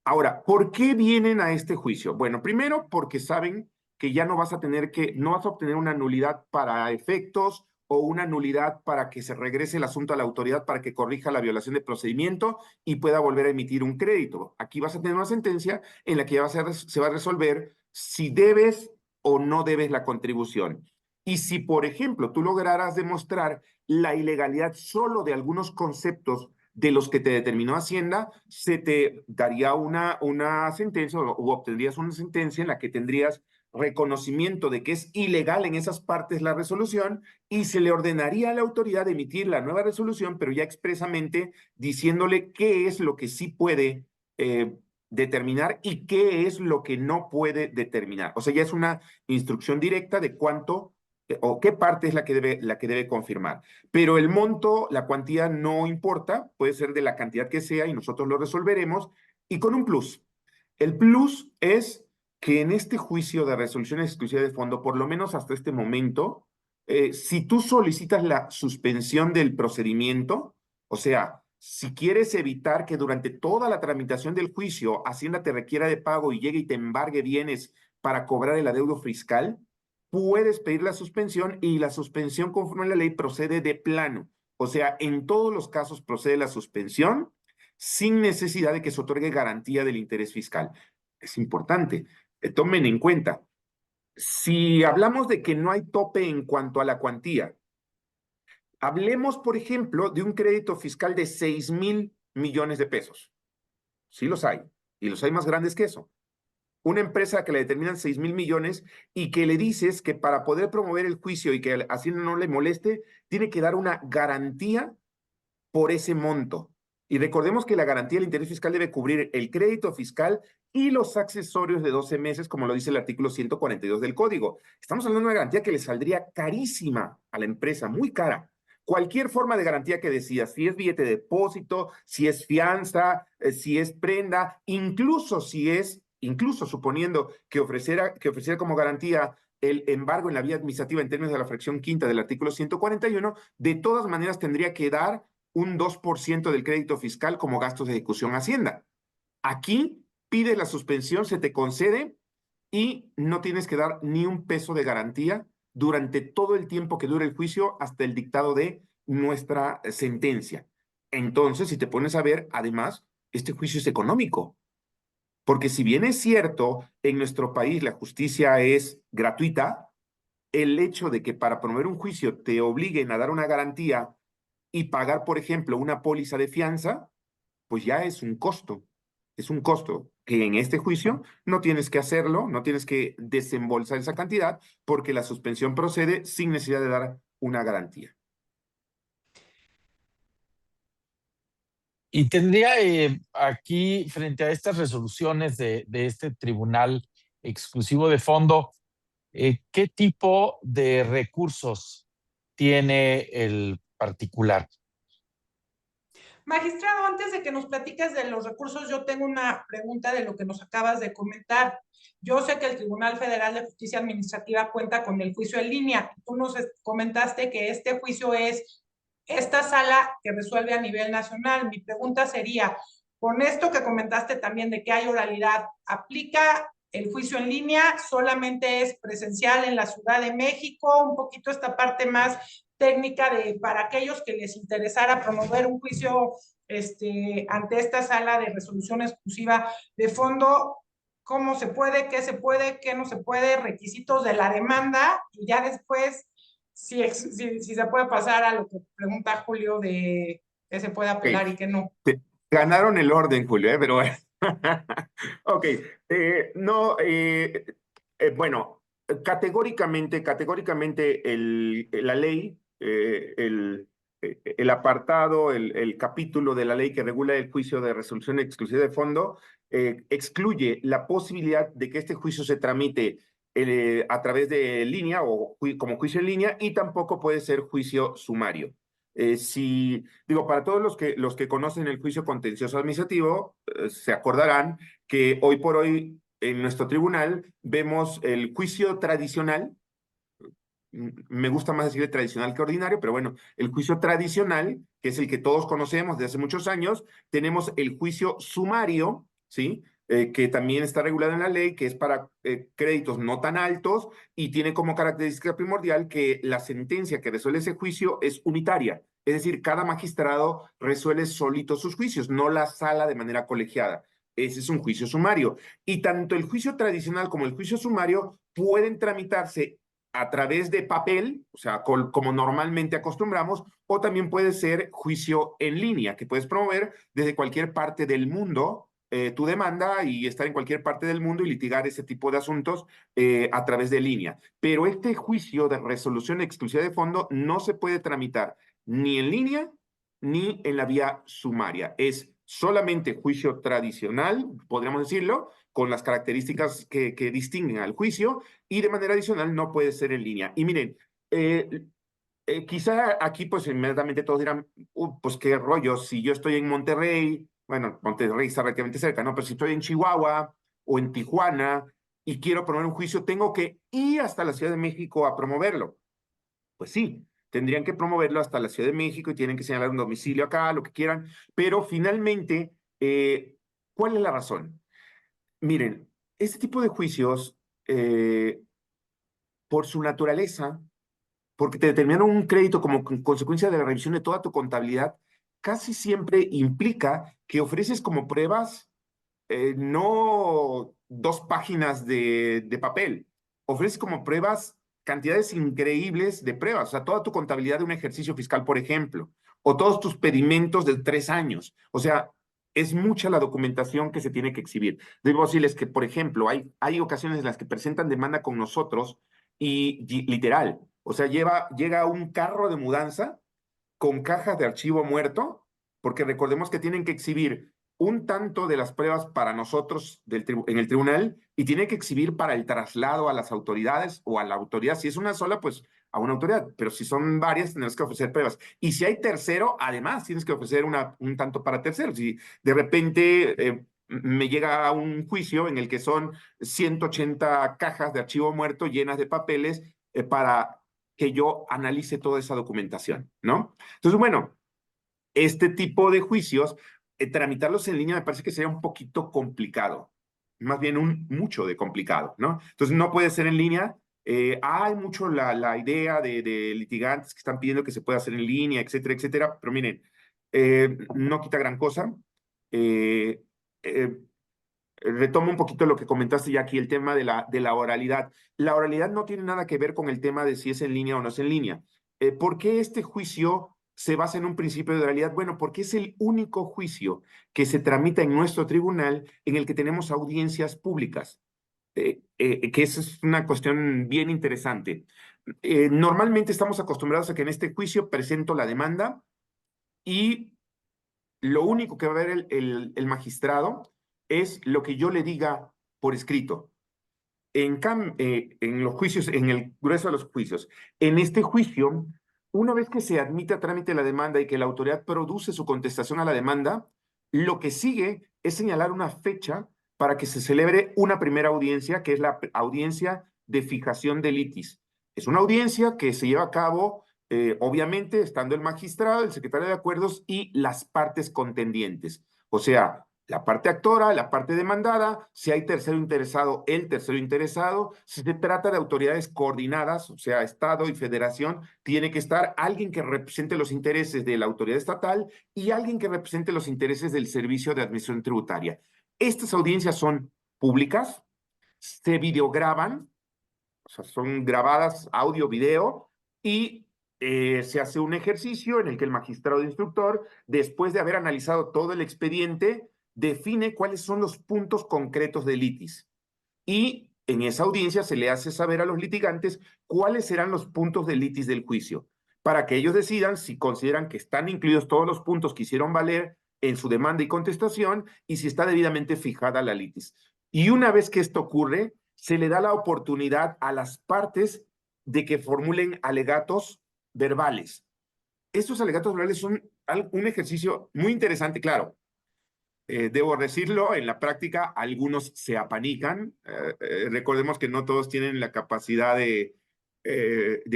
Ahora, ¿por qué vienen a este juicio? Bueno, primero porque saben que ya no vas a obtener una nulidad para efectos o una nulidad para que se regrese el asunto a la autoridad para que corrija la violación de procedimiento y pueda volver a emitir un crédito. Aquí vas a tener una sentencia en la que se va a resolver si debes o no debes la contribución. Y si, por ejemplo, tú lograras demostrar la ilegalidad solo de algunos conceptos de los que te determinó Hacienda, se te daría una sentencia o obtendrías una sentencia en la que tendrías reconocimiento de que es ilegal en esas partes la resolución y se le ordenaría a la autoridad emitir la nueva resolución, pero ya expresamente diciéndole qué es lo que sí puede determinar y qué es lo que no puede determinar. O sea, ya es una instrucción directa de cuánto o qué parte es la que debe confirmar. Pero el monto, la cuantía no importa, puede ser de la cantidad que sea y nosotros lo resolveremos y con un plus. El plus es que en este juicio de resolución exclusiva de fondo, por lo menos hasta este momento, si tú solicitas la suspensión del procedimiento, o sea, si quieres evitar que durante toda la tramitación del juicio Hacienda te requiera de pago y llegue y te embargue bienes para cobrar el adeudo fiscal, puedes pedir la suspensión y la suspensión conforme a la ley procede de plano. O sea, en todos los casos procede la suspensión sin necesidad de que se otorgue garantía del interés fiscal. Es importante. Tomen en cuenta, si hablamos de que no hay tope en cuanto a la cuantía, hablemos, por ejemplo, de un crédito fiscal de 6,000 millones de pesos. Sí los hay, y los hay más grandes que eso. Una empresa que le determinan 6,000 millones y que le dices que para poder promover el juicio y que Hacienda no le moleste, tiene que dar una garantía por ese monto. Y recordemos que la garantía del interés fiscal debe cubrir el crédito fiscal y los accesorios de 12 meses, como lo dice el artículo 142 del código. Estamos hablando de una garantía que le saldría carísima a la empresa, muy cara. Cualquier forma de garantía que decidas, si es billete de depósito, si es fianza, si es prenda, incluso suponiendo que ofreciera como garantía el embargo en la vía administrativa en términos de la fracción quinta del artículo 141, de todas maneras tendría que dar un 2% del crédito fiscal como gastos de ejecución Hacienda. Aquí pides la suspensión, se te concede y no tienes que dar ni un peso de garantía durante todo el tiempo que dure el juicio hasta el dictado de nuestra sentencia. Entonces, si te pones a ver, además, este juicio es económico. Porque si bien es cierto, en nuestro país la justicia es gratuita, el hecho de que para promover un juicio te obliguen a dar una garantía y pagar, por ejemplo, una póliza de fianza, pues ya es un costo. Es un costo que en este juicio no tienes que hacerlo, no tienes que desembolsar esa cantidad porque la suspensión procede sin necesidad de dar una garantía. Y tendría aquí, frente a estas resoluciones de este tribunal exclusivo de fondo, ¿qué tipo de recursos tiene el particular? Magistrado, antes de que nos platiques de los recursos, yo tengo una pregunta de lo que nos acabas de comentar. Yo sé que el Tribunal Federal de Justicia Administrativa cuenta con el juicio en línea. Tú nos comentaste que este juicio es esta sala que resuelve a nivel nacional. Mi pregunta sería, con esto que comentaste también de que hay oralidad, ¿aplica el juicio en línea? ¿Solamente es presencial en la Ciudad de México? Un poquito esta parte más técnica de para aquellos que les interesara promover un juicio ante esta sala de resolución exclusiva de fondo, cómo se puede, qué no se puede, requisitos de la demanda, y ya después si se puede pasar a lo que pregunta Julio de qué se puede apelar Okay. y qué no. Te ganaron el orden, Julio, pero bueno. Ok, no, bueno, categóricamente la ley, el apartado, el capítulo de la ley que regula el juicio de resolución exclusiva de fondo, excluye la posibilidad de que este juicio se tramite a través de línea o como juicio en línea, y tampoco puede ser juicio sumario. Si, digo, para todos los que conocen el juicio contencioso administrativo, se acordarán que hoy por hoy en nuestro tribunal vemos el juicio tradicional. Me gusta más decir tradicional que ordinario, pero bueno, el juicio tradicional, que es el que todos conocemos de hace muchos años. Tenemos el juicio sumario, ¿sí? Que también está regulado en la ley, que es para créditos no tan altos y tiene como característica primordial que la sentencia que resuelve ese juicio es unitaria. Es decir, cada magistrado resuelve solito sus juicios, no la sala de manera colegiada. Ese es un juicio sumario. Y tanto el juicio tradicional como el juicio sumario pueden tramitarse a través de papel, o sea, como normalmente acostumbramos, o también puede ser juicio en línea, que puedes promover desde cualquier parte del mundo tu demanda y estar en cualquier parte del mundo y litigar ese tipo de asuntos a través de línea. Pero este juicio de resolución exclusiva de fondo no se puede tramitar ni en línea ni en la vía sumaria. Es solamente juicio tradicional, podríamos decirlo, con las características que distinguen al juicio, y de manera adicional no puede ser en línea. Y miren, quizá aquí pues inmediatamente todos dirán, pues qué rollo, si yo estoy en Monterrey, bueno, Monterrey está relativamente cerca, ¿no? Pero si estoy en Chihuahua o en Tijuana y quiero promover un juicio, ¿tengo que ir hasta la Ciudad de México a promoverlo? Pues sí, tendrían que promoverlo hasta la Ciudad de México y tienen que señalar un domicilio acá, lo que quieran, pero finalmente, ¿cuál es la razón? Miren, este tipo de juicios, por su naturaleza, porque te determinan un crédito como consecuencia de la revisión de toda tu contabilidad, casi siempre implica que ofreces como pruebas no 2 páginas de papel, ofreces como pruebas cantidades increíbles de pruebas, o sea, toda tu contabilidad de un ejercicio fiscal, por ejemplo, o todos tus pedimentos de 3 años. O sea, es mucha la documentación que se tiene que exhibir. Debo decirles que, por ejemplo, hay ocasiones en las que presentan demanda con nosotros y literal, o sea, llega un carro de mudanza con cajas de archivo muerto, porque recordemos que tienen que exhibir un tanto de las pruebas para nosotros en el tribunal y tiene que exhibir para el traslado a las autoridades o a la autoridad. Si es una sola, pues a una autoridad, pero si son varias, tendrás que ofrecer pruebas. Y si hay tercero, además tienes que ofrecer un tanto para terceros. Si de repente me llega a un juicio en el que son 180 cajas de archivo muerto llenas de papeles para que yo analice toda esa documentación, ¿no? Entonces, bueno, este tipo de juicios, tramitarlos en línea me parece que sería un poquito complicado, más bien mucho de complicado, ¿no? Entonces, no puede ser en línea. Hay mucho la idea de litigantes que están pidiendo que se pueda hacer en línea, etcétera, etcétera, pero miren, no quita gran cosa. Eh, eh, Retomo un poquito lo que comentaste ya aquí, el tema de la oralidad. La oralidad no tiene nada que ver con el tema de si es en línea o no es en línea. ¿Por qué este juicio se basa en un principio de oralidad? Bueno, porque es el único juicio que se tramita en nuestro tribunal en el que tenemos audiencias públicas, que esa es una cuestión bien interesante. Normalmente estamos acostumbrados a que en este juicio presento la demanda y lo único que va a ver el magistrado es lo que yo le diga por escrito. En los juicios, en el grueso de los juicios, en este juicio, una vez que se admite a trámite la demanda y que la autoridad produce su contestación a la demanda, lo que sigue es señalar una fecha para que se celebre una primera audiencia, que es la audiencia de fijación de litis. Es una audiencia que se lleva a cabo, obviamente, estando el magistrado, el secretario de acuerdos y las partes contendientes. O sea, la parte actora, la parte demandada, si hay tercero interesado, el tercero interesado. Si se trata de autoridades coordinadas, o sea, Estado y Federación, tiene que estar alguien que represente los intereses de la autoridad estatal y alguien que represente los intereses del Servicio de Administración Tributaria. Estas audiencias son públicas, se videograban, o sea, son grabadas audio, video, y se hace un ejercicio en el que el magistrado instructor, después de haber analizado todo el expediente, define cuáles son los puntos concretos del litis. Y en esa audiencia se le hace saber a los litigantes cuáles serán los puntos del litis del juicio, para que ellos decidan si consideran que están incluidos todos los puntos que hicieron valer en su demanda y contestación y si está debidamente fijada la litis. Y una vez que esto ocurre, se le da la oportunidad a las partes de que formulen alegatos verbales. Estos alegatos verbales son un ejercicio muy interesante, claro. Debo decirlo, en la práctica algunos se apanican. Recordemos que no todos tienen la capacidad de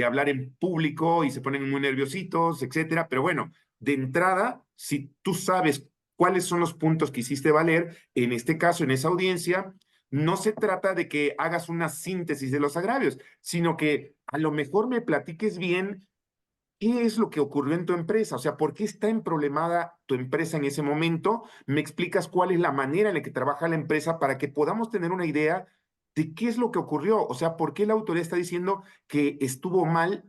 hablar en público y se ponen muy nerviositos, etcétera. Pero bueno, de entrada, si tú sabes cuáles son los puntos que hiciste valer, en este caso, en esa audiencia, no se trata de que hagas una síntesis de los agravios, sino que a lo mejor me platiques bien qué es lo que ocurrió en tu empresa, o sea, por qué está emproblemada tu empresa en ese momento. Me explicas cuál es la manera en la que trabaja la empresa para que podamos tener una idea de qué es lo que ocurrió, o sea, por qué la autoridad está diciendo que estuvo mal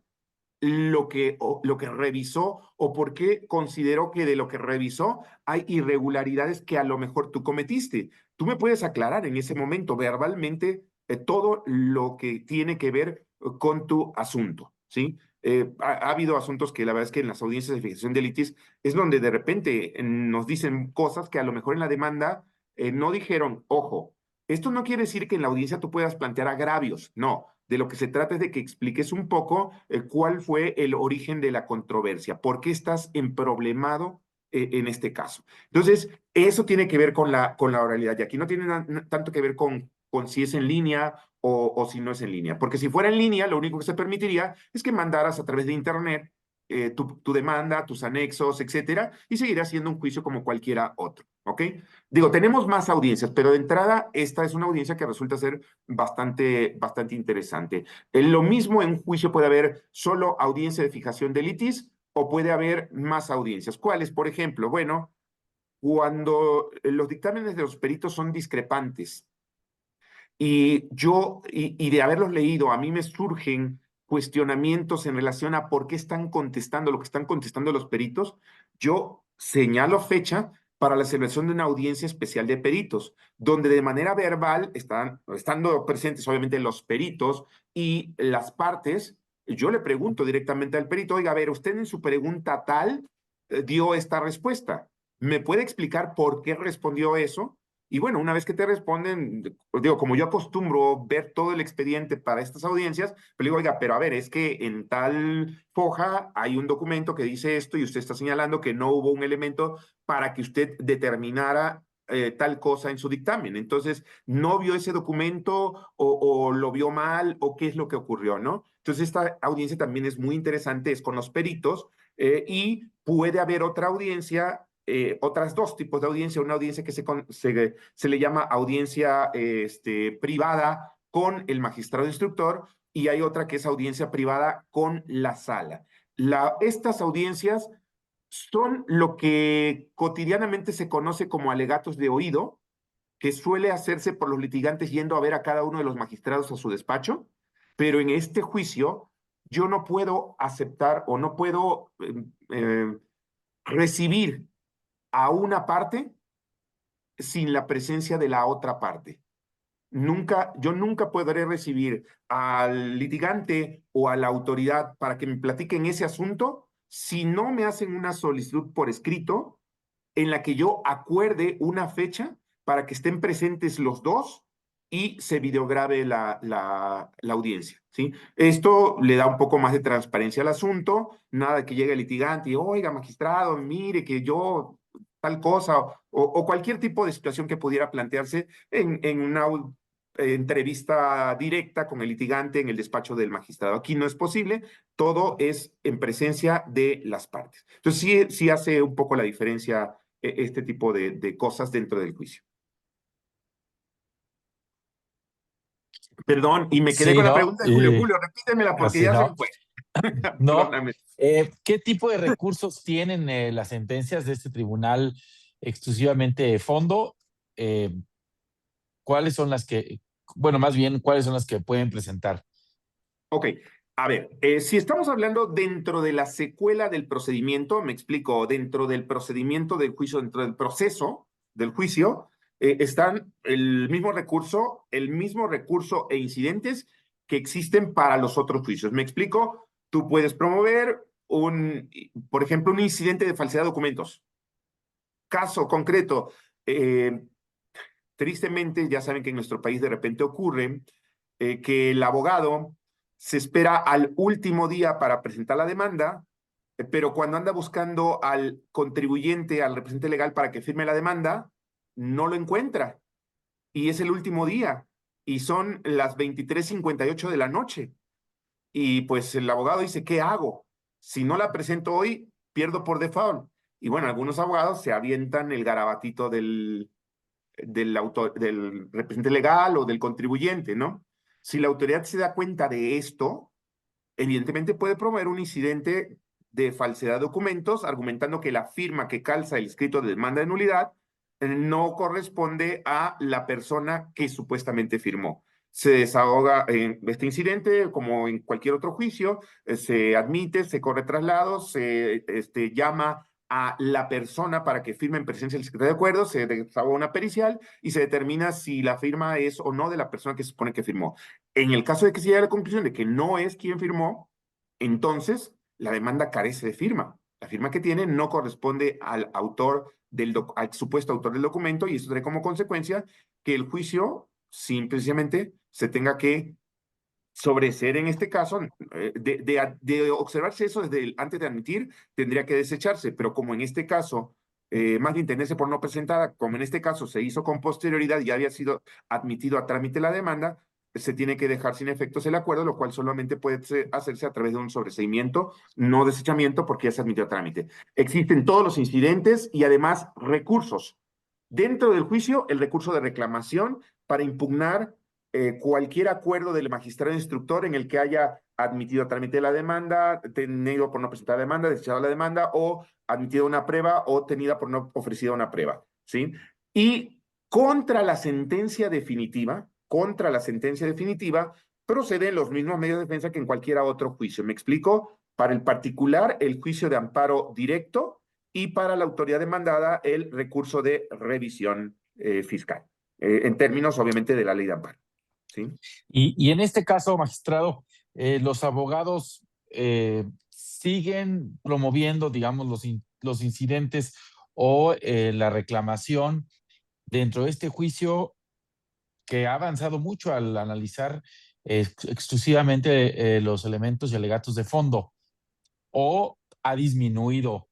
lo que revisó o por qué consideró que de lo que revisó hay irregularidades que a lo mejor tú cometiste. Tú me puedes aclarar en ese momento verbalmente todo lo que tiene que ver con tu asunto, ¿sí? Ha habido asuntos que la verdad es que en las audiencias de fijación de litis es donde de repente nos dicen cosas que a lo mejor en la demanda no dijeron. Ojo, esto no quiere decir que en la audiencia tú puedas plantear agravios, no. De lo que se trata es de que expliques un poco cuál fue el origen de la controversia, por qué estás emproblemado en este caso. Entonces, eso tiene que ver con la oralidad, y aquí no tiene tanto que ver con si es en línea o si no es en línea, porque si fuera en línea, lo único que se permitiría es que mandaras a través de Internet tu demanda, tus anexos, etcétera, y seguirá siendo un juicio como cualquiera otro, ¿ok? Digo, tenemos más audiencias, pero de entrada esta es una audiencia que resulta ser bastante interesante. Lo mismo en juicio puede haber solo audiencia de fijación de litis o puede haber más audiencias. ¿Cuáles? Por ejemplo, bueno, cuando los dictámenes de los peritos son discrepantes y de haberlos leído, a mí me surgen cuestionamientos en relación a por qué están contestando lo que están contestando los peritos, yo señalo fecha para la celebración de una audiencia especial de peritos, donde de manera verbal estando presentes obviamente los peritos y las partes, yo le pregunto directamente al perito, oiga, a ver, usted en su pregunta tal dio esta respuesta. ¿Me puede explicar por qué respondió eso? Y bueno, una vez que te responden, digo, como yo acostumbro ver todo el expediente para estas audiencias, pues digo, oiga, pero a ver, es que en tal foja hay un documento que dice esto y usted está señalando que no hubo un elemento para que usted determinara tal cosa en su dictamen. Entonces, ¿no vio ese documento o lo vio mal o qué es lo que ocurrió, no? Entonces, esta audiencia también es muy interesante, es con los peritos y puede haber otra audiencia otras dos tipos de audiencia, una audiencia que se le llama audiencia privada con el magistrado instructor y hay otra que es audiencia privada con la sala. Estas audiencias son lo que cotidianamente se conoce como alegatos de oído, que suele hacerse por los litigantes yendo a ver a cada uno de los magistrados a su despacho, pero en este juicio yo no puedo aceptar o no puedo recibir a una parte sin la presencia de la otra parte. Yo nunca podré recibir al litigante o a la autoridad para que me platiquen ese asunto si no me hacen una solicitud por escrito en la que yo acuerde una fecha para que estén presentes los dos y se videograbe la audiencia, ¿sí? Esto le da un poco más de transparencia al asunto, nada que llegue el litigante y, oiga, magistrado, mire que yo tal cosa, o cualquier tipo de situación que pudiera plantearse en una entrevista directa con el litigante en el despacho del magistrado. Aquí no es posible, todo es en presencia de las partes. Entonces sí hace un poco la diferencia este tipo de cosas dentro del juicio. Perdón, y me quedé Sí, con la ¿no? pregunta de Julio. Julio, repítemela porque Así ya se no. me fue. No. Perdóname. ¿Qué tipo de recursos tienen las sentencias de este tribunal exclusivamente de fondo? Eh, ¿Cuáles son las que, bueno, más bien, cuáles son las que pueden presentar? Ok, a ver, si estamos hablando dentro de la secuela del procedimiento, me explico, dentro del procedimiento del juicio, dentro del proceso del juicio, están el mismo recurso e incidentes que existen para los otros juicios. Me explico, tú puedes promover por ejemplo, un incidente de falsedad de documentos. Caso concreto, tristemente, ya saben que en nuestro país de repente ocurre que el abogado se espera al último día para presentar la demanda, pero cuando anda buscando al contribuyente, al representante legal para que firme la demanda, no lo encuentra. Y es el último día. Y son las 23:58 de la noche. Y pues el abogado dice, ¿qué hago? Si no la presento hoy, pierdo por default. Y bueno, algunos abogados se avientan el garabatito del representante legal o del contribuyente, ¿no? Si la autoridad se da cuenta de esto, evidentemente puede promover un incidente de falsedad de documentos, argumentando que la firma que calza el escrito de demanda de nulidad no corresponde a la persona que supuestamente firmó. Se desahoga en este incidente, como en cualquier otro juicio, se admite, se corre traslado, se llama a la persona para que firme en presencia del secretario de acuerdos, se desahoga una pericial y se determina si la firma es o no de la persona que se supone que firmó. En el caso de que se llegue a la conclusión de que no es quien firmó, entonces la demanda carece de firma. La firma que tiene no corresponde al autor al supuesto autor del documento y eso trae como consecuencia que el juicio simplemente se tenga que sobreseer en este caso, de observarse eso antes de admitir, tendría que desecharse, pero como en este caso, más bien tenerse por no presentada, como en este caso se hizo con posterioridad y ya había sido admitido a trámite la demanda, se tiene que dejar sin efectos el acuerdo, lo cual solamente puede hacerse a través de un sobreseimiento, no desechamiento, porque ya se admitió a trámite. Existen todos los incidentes y además recursos. Dentro del juicio, el recurso de reclamación para impugnar cualquier acuerdo del magistrado instructor en el que haya admitido a trámite la demanda, tenido por no presentar la demanda, desechado la demanda, o admitido una prueba o tenida por no ofrecida una prueba, ¿sí? Y contra la sentencia definitiva, proceden los mismos medios de defensa que en cualquier otro juicio. ¿Me explico? Para el particular, el juicio de amparo directo y para la autoridad demandada, el recurso de revisión fiscal, en términos, obviamente, de la ley de amparo. ¿Sí? Y en este caso, magistrado, los abogados siguen promoviendo, digamos, los incidentes o la reclamación dentro de este juicio que ha avanzado mucho al analizar exclusivamente los elementos y alegatos de fondo, o ha disminuido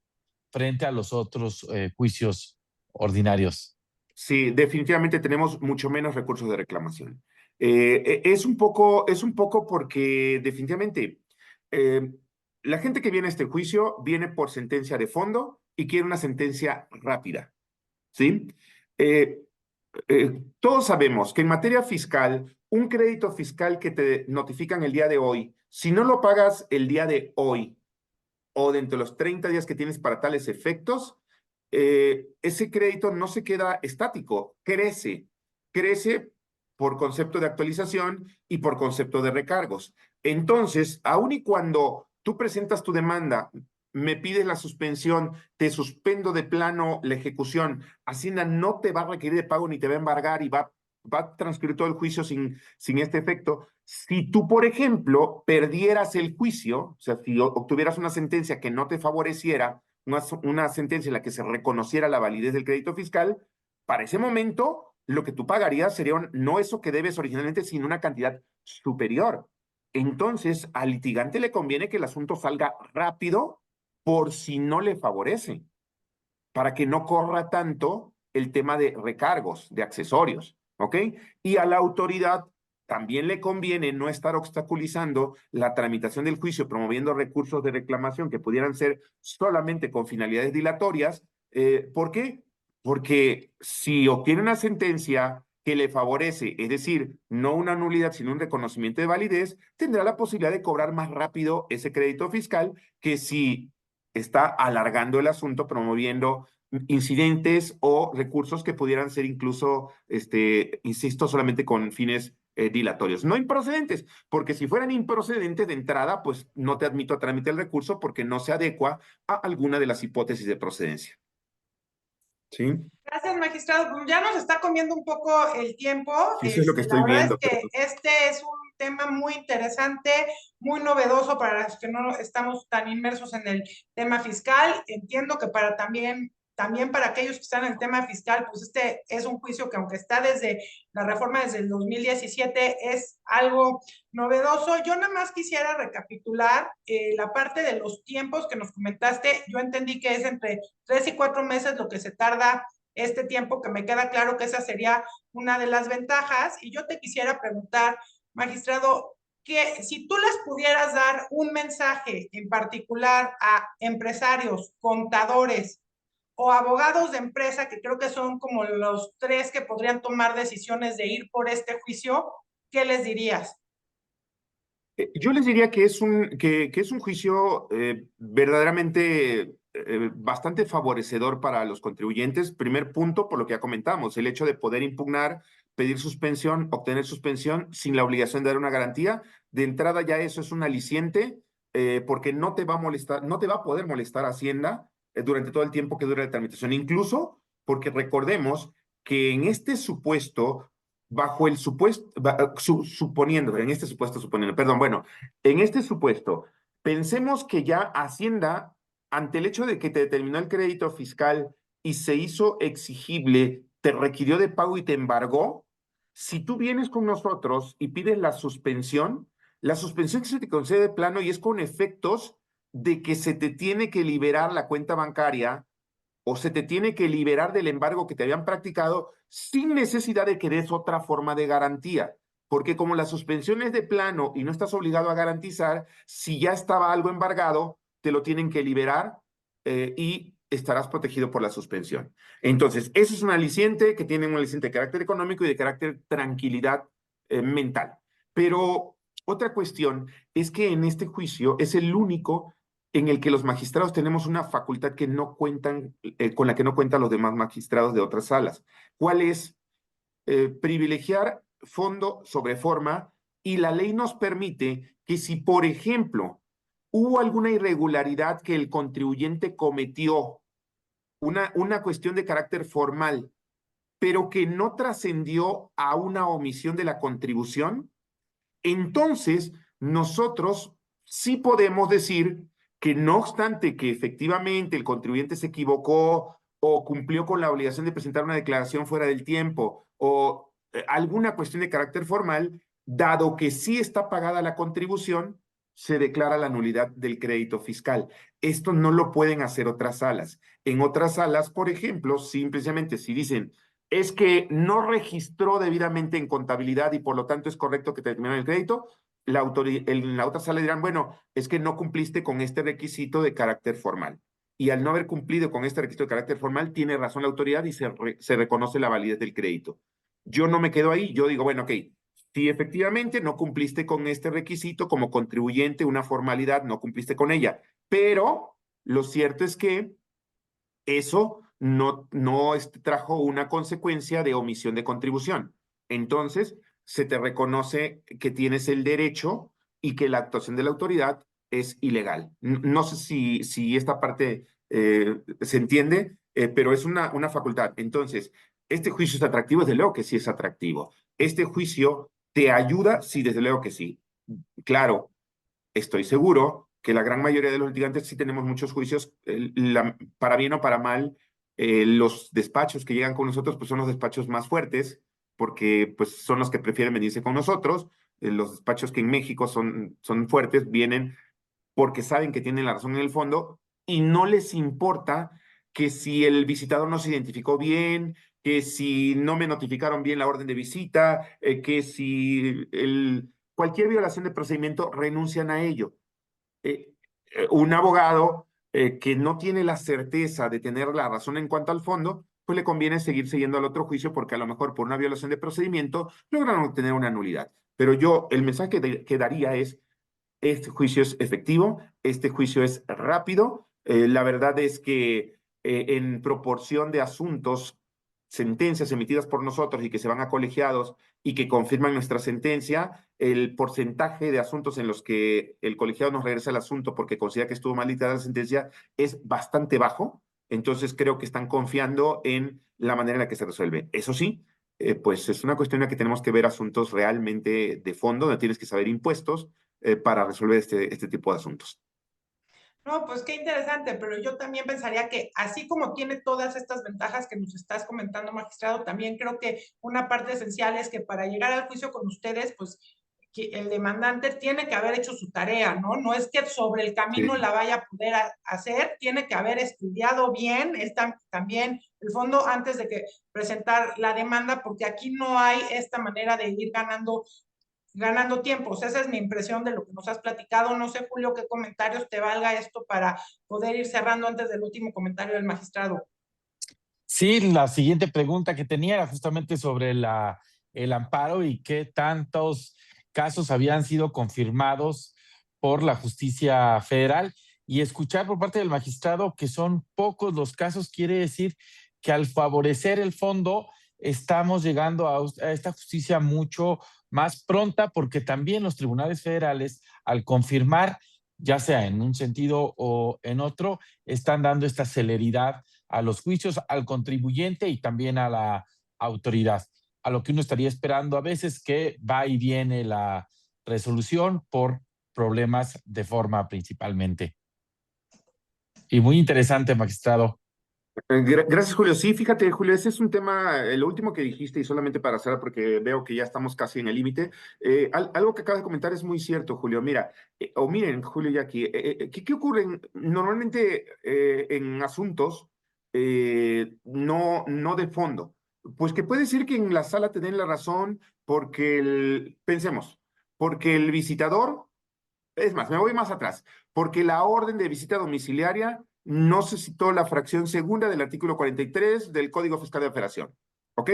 frente a los otros juicios ordinarios. Sí, definitivamente tenemos mucho menos recursos de reclamación. Es un poco porque definitivamente eh, la gente que viene a este juicio viene por sentencia de fondo y quiere una sentencia rápida, ¿sí? Eh, todos sabemos que en materia fiscal, un crédito fiscal que te notifican el día de hoy, si no lo pagas el día de hoy o dentro de los 30 días que tienes para tales efectos, ese crédito no se queda estático, crece por concepto de actualización y por concepto de recargos. Entonces, aun y cuando tú presentas tu demanda, me pides la suspensión, te suspendo de plano la ejecución, Hacienda no te va a requerir de pago ni te va a embargar y va a transcurrir todo el juicio sin este efecto. Si tú, por ejemplo, perdieras el juicio, o sea, si obtuvieras una sentencia que no te favoreciera, una sentencia en la que se reconociera la validez del crédito fiscal, para ese momento lo que tú pagarías sería no eso que debes originalmente, sino una cantidad superior. Entonces, al litigante le conviene que el asunto salga rápido por si no le favorece, para que no corra tanto el tema de recargos, de accesorios, ¿ok? Y a la autoridad también le conviene no estar obstaculizando la tramitación del juicio, promoviendo recursos de reclamación que pudieran ser solamente con finalidades dilatorias. ¿Por qué? Porque si obtiene una sentencia que le favorece, es decir, no una nulidad, sino un reconocimiento de validez, tendrá la posibilidad de cobrar más rápido ese crédito fiscal que si está alargando el asunto, promoviendo incidentes o recursos que pudieran ser incluso, insisto, solamente con fines dilatorios. No improcedentes, porque si fueran improcedentes de entrada, pues no te admito a trámite el recurso porque no se adecua a alguna de las hipótesis de procedencia. ¿Sí? Gracias, magistrado. Pues ya nos está comiendo un poco el tiempo. Sí, eso es lo que estoy la verdad viendo. es que este es un tema muy interesante, muy novedoso para los que no estamos tan inmersos en el tema fiscal. Entiendo que también para aquellos que están en el tema fiscal, pues este es un juicio que aunque está desde la reforma desde el 2017, es algo novedoso. Yo nada más quisiera recapitular la parte de los tiempos que nos comentaste. Yo entendí que es entre 3 y 4 meses lo que se tarda este tiempo, que me queda claro que esa sería una de las ventajas. Y yo te quisiera preguntar, magistrado, que si tú les pudieras dar un mensaje en particular a empresarios, contadores o abogados de empresa, que creo que son como los tres que podrían tomar decisiones de ir por este juicio, ¿qué les dirías? Yo les diría que que es un juicio verdaderamente bastante favorecedor para los contribuyentes. Primer punto, por lo que ya comentamos, el hecho de poder impugnar, pedir suspensión, obtener suspensión sin la obligación de dar una garantía. De entrada ya eso es un aliciente porque no te va a molestar, no te va a poder molestar Hacienda durante todo el tiempo que dure la tramitación. Incluso porque recordemos que en este supuesto bajo el supuesto, suponiendo, en este supuesto, suponiendo, perdón, bueno, en este supuesto, pensemos que ya Hacienda, ante el hecho de que te determinó el crédito fiscal y se hizo exigible, te requirió de pago y te embargó, si tú vienes con nosotros y pides la suspensión se te concede de plano y es con efectos de que se te tiene que liberar la cuenta bancaria o se te tiene que liberar del embargo que te habían practicado sin necesidad de que des otra forma de garantía. Porque como la suspensión es de plano y no estás obligado a garantizar, si ya estaba algo embargado, te lo tienen que liberar y estarás protegido por la suspensión. Entonces, eso es un aliciente que tiene un aliciente de carácter económico y de carácter tranquilidad mental. Pero otra cuestión es que en este juicio es el único en el que los magistrados tenemos una facultad que no cuentan, con la que no cuentan los demás magistrados de otras salas. ¿Cuál es? Privilegiar fondo sobre forma y la ley nos permite que si, por ejemplo, hubo alguna irregularidad que el contribuyente cometió, una cuestión de carácter formal, pero que no trascendió a una omisión de la contribución, entonces nosotros sí podemos decir que no obstante que efectivamente el contribuyente se equivocó o cumplió con la obligación de presentar una declaración fuera del tiempo o alguna cuestión de carácter formal, dado que sí está pagada la contribución, se declara la nulidad del crédito fiscal. Esto no lo pueden hacer otras salas. En otras salas, por ejemplo, simplemente si dicen, es que no registró debidamente en contabilidad y por lo tanto es correcto que te determinaron el crédito, en la otra sala dirán, bueno, es que no cumpliste con este requisito de carácter formal. Y al no haber cumplido con este requisito de carácter formal, tiene razón la autoridad y se reconoce la validez del crédito. Yo no me quedo ahí, yo digo, bueno, ok, si efectivamente no cumpliste con este requisito como contribuyente, una formalidad, no cumpliste con ella, pero lo cierto es que eso no trajo una consecuencia de omisión de contribución. Entonces, se te reconoce que tienes el derecho y que la actuación de la autoridad es ilegal. No sé si esta parte se entiende, pero es una facultad. Entonces, ¿este juicio es atractivo? Desde luego que sí es atractivo. ¿Este juicio te ayuda? Sí, desde luego que sí. Claro, estoy seguro que la gran mayoría de los litigantes sí tenemos muchos juicios, para bien o para mal, Los despachos que llegan con nosotros pues son los despachos más fuertes, porque pues son los que prefieren venirse con nosotros. Los despachos que en México son fuertes, vienen porque saben que tienen la razón en el fondo y no les importa que si el visitador no se identificó bien, que si no me notificaron bien la orden de visita, que si cualquier violación de procedimiento renuncian a ello. Un abogado que no tiene la certeza de tener la razón en cuanto al fondo, pues le conviene seguir siguiendo al otro juicio porque a lo mejor por una violación de procedimiento logran obtener una nulidad. Pero yo, el mensaje que daría es, este juicio es efectivo, este juicio es rápido. La verdad es que en proporción de asuntos, sentencias emitidas por nosotros y que se van a colegiados y que confirman nuestra sentencia, el porcentaje de asuntos en los que el colegiado nos regresa el asunto porque considera que estuvo mal dictada la sentencia es bastante bajo. Entonces creo que están confiando en la manera en la que se resuelve. Eso sí, pues es una cuestión en la que tenemos que ver asuntos realmente de fondo, donde tienes que saber impuestos, para resolver este tipo de asuntos. No, pues qué interesante, pero yo también pensaría que así como tiene todas estas ventajas que nos estás comentando, magistrado, también creo que una parte esencial es que para llegar al juicio con ustedes, pues que el demandante tiene que haber hecho su tarea, ¿no? No es que sobre el camino Sí. la vaya a poder hacer, tiene que haber estudiado bien también el fondo antes de que presentar la demanda, porque aquí no hay esta manera de ir ganando tiempo. O sea, esa es mi impresión de lo que nos has platicado. No sé, Julio, qué comentarios te valga esto para poder ir cerrando antes del último comentario del magistrado. Sí, la siguiente pregunta que tenía era justamente sobre el amparo y qué tantos casos habían sido confirmados por la justicia federal. Y escuchar por parte del magistrado que son pocos los casos quiere decir que al favorecer el fondo estamos llegando a esta justicia mucho más pronta, porque también los tribunales federales, al confirmar, ya sea en un sentido o en otro, están dando esta celeridad a los juicios, al contribuyente y también a la autoridad, a lo que uno estaría esperando a veces, que va y viene la resolución por problemas de forma principalmente. Y muy interesante, magistrado. Gracias, Julio. Sí, fíjate, Julio, ese es un tema, lo último que dijiste, y solamente para cerrar, porque veo que ya estamos casi en el límite. Algo que acabas de comentar es muy cierto, Julio. Mira, o miren, Julio, y aquí, ¿qué ocurre normalmente en asuntos no de fondo? Pues que puede ser que en la sala te den la razón porque pensemos, porque el visitador, es más, me voy más atrás, porque la orden de visita domiciliaria no se citó la fracción segunda del artículo 43 del Código Fiscal de la Federación. ¿Ok?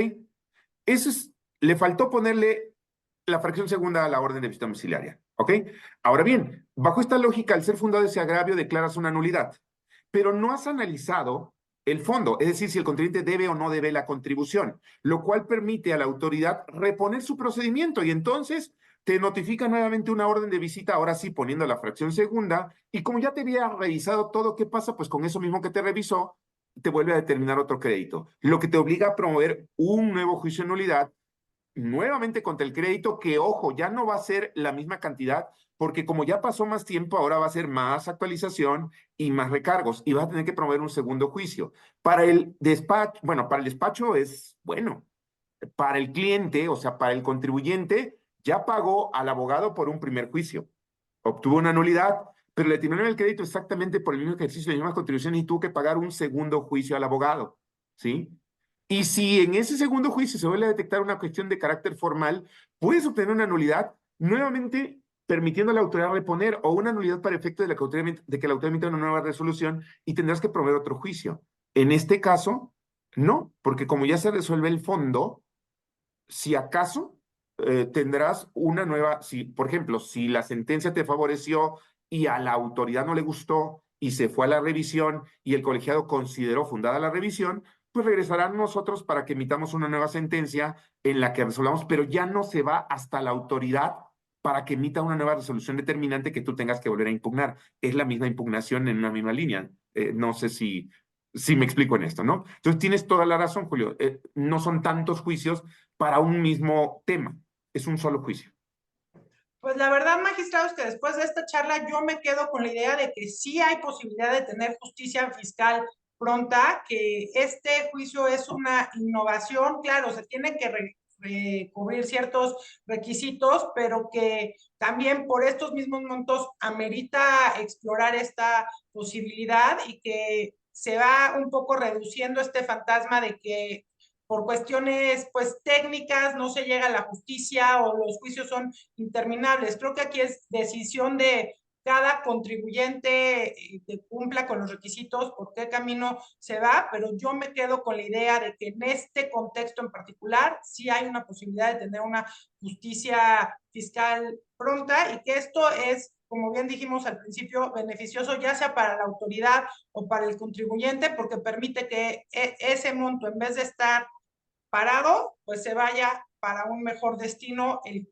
Eso le faltó ponerle la fracción segunda a la orden de visita domiciliaria. ¿Ok? Ahora bien, bajo esta lógica, al ser fundado ese agravio, declaras una nulidad, pero no has analizado el fondo, es decir, si el contribuyente debe o no debe la contribución, lo cual permite a la autoridad reponer su procedimiento y entonces te notifica nuevamente una orden de visita, ahora sí poniendo la fracción segunda, y como ya te había revisado todo, ¿qué pasa? Pues con eso mismo que te revisó, te vuelve a determinar otro crédito, lo que te obliga a promover un nuevo juicio de nulidad nuevamente contra el crédito, que ojo, ya no va a ser la misma cantidad, porque como ya pasó más tiempo, ahora va a ser más actualización y más recargos, y vas a tener que promover un segundo juicio. Para el despacho, bueno, para el despacho es bueno. Para el cliente, o sea, para el contribuyente, ya pagó al abogado por un primer juicio, obtuvo una nulidad, pero le terminaron el crédito exactamente por el mismo ejercicio de las mismas contribuciones y tuvo que pagar un segundo juicio al abogado, ¿sí? Y si en ese segundo juicio se vuelve a detectar una cuestión de carácter formal, puedes obtener una nulidad nuevamente permitiendo a la autoridad reponer, o una nulidad para efecto de que la autoridad emita una nueva resolución y tendrás que promover otro juicio. En este caso, no, porque como ya se resuelve el fondo, si acaso tendrás una nueva, si, por ejemplo, si la sentencia te favoreció y a la autoridad no le gustó y se fue a la revisión y el colegiado consideró fundada la revisión, pues regresarán nosotros para que emitamos una nueva sentencia en la que resolvamos, pero ya no se va hasta la autoridad para que emita una nueva resolución determinante que tú tengas que volver a impugnar. Es la misma impugnación en una misma línea. No sé si me explico en esto, ¿no? Entonces tienes toda la razón, Julio. No son tantos juicios para un mismo tema, es un solo juicio. Pues la verdad, magistrados, que después de esta charla yo me quedo con la idea de que sí hay posibilidad de tener justicia fiscal pronta, que este juicio es una innovación, claro, se tiene que cubrir ciertos requisitos, pero que también por estos mismos montos amerita explorar esta posibilidad y que se va un poco reduciendo este fantasma de que por cuestiones pues técnicas no se llega a la justicia o los juicios son interminables. Creo que aquí es decisión de cada contribuyente que cumpla con los requisitos, por qué camino se va, pero yo me quedo con la idea de que en este contexto en particular sí hay una posibilidad de tener una justicia fiscal pronta y que esto es, como bien dijimos al principio, beneficioso ya sea para la autoridad o para el contribuyente, porque permite que ese monto, en vez de estar parado, pues se vaya para un mejor destino, el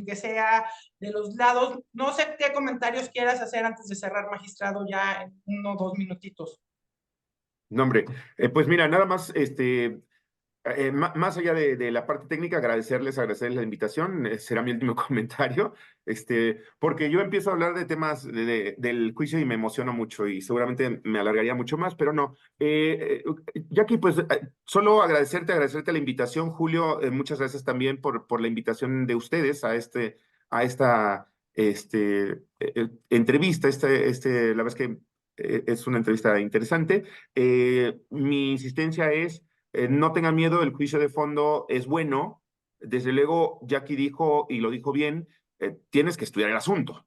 que sea de los lados. No sé qué comentarios quieras hacer antes de cerrar, magistrado, ya en 1 o 2 minutitos. No, hombre, pues mira, nada más, más allá de la parte técnica, agradecerles la invitación, será mi último comentario, porque yo empiezo a hablar de temas del juicio y me emociono mucho y seguramente me alargaría mucho más, pero no. Jackie, pues solo agradecerte la invitación, Julio, muchas gracias también por la invitación de ustedes a esta entrevista, la verdad es que es una entrevista interesante. Mi insistencia es no tengan miedo, el juicio de fondo es bueno. Desde luego, Jackie dijo, y lo dijo bien, tienes que estudiar el asunto.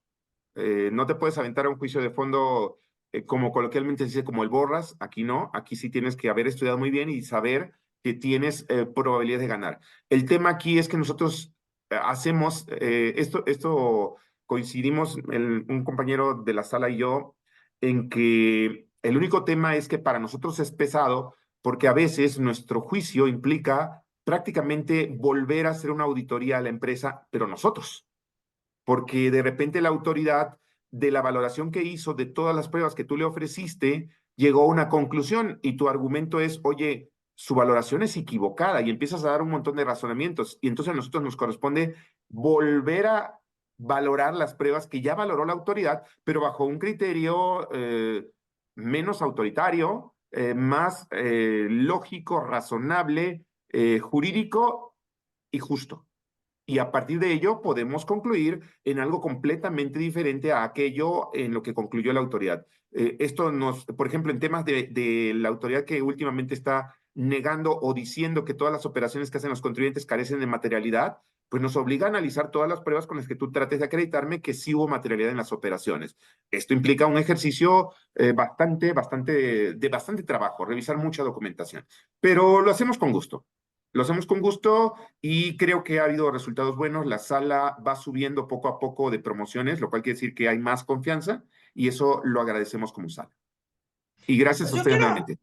No te puedes aventar a un juicio de fondo como coloquialmente se dice, como el borras. Aquí no, aquí sí tienes que haber estudiado muy bien y saber que tienes probabilidad de ganar. El tema aquí es que nosotros hacemos, esto coincidimos, un compañero de la sala y yo, en que el único tema es que para nosotros es pesado porque a veces nuestro juicio implica prácticamente volver a hacer una auditoría a la empresa, pero nosotros, porque de repente la autoridad de la valoración que hizo de todas las pruebas que tú le ofreciste llegó a una conclusión y tu argumento es, oye, su valoración es equivocada y empiezas a dar un montón de razonamientos y entonces a nosotros nos corresponde volver a valorar las pruebas que ya valoró la autoridad, pero bajo un criterio menos autoritario, más lógico, razonable, jurídico y justo. Y a partir de ello podemos concluir en algo completamente diferente a aquello en lo que concluyó la autoridad. Esto nos, por ejemplo, en temas de la autoridad que últimamente está negando o diciendo que todas las operaciones que hacen los contribuyentes carecen de materialidad, pues nos obliga a analizar todas las pruebas con las que tú trates de acreditarme que sí hubo materialidad en las operaciones. Esto implica un ejercicio de bastante trabajo, revisar mucha documentación, pero lo hacemos con gusto. Lo hacemos con gusto y creo que ha habido resultados buenos. La sala va subiendo poco a poco de promociones, lo cual quiere decir que hay más confianza y eso lo agradecemos como sala. Y gracias Pues a ustedes nuevamente.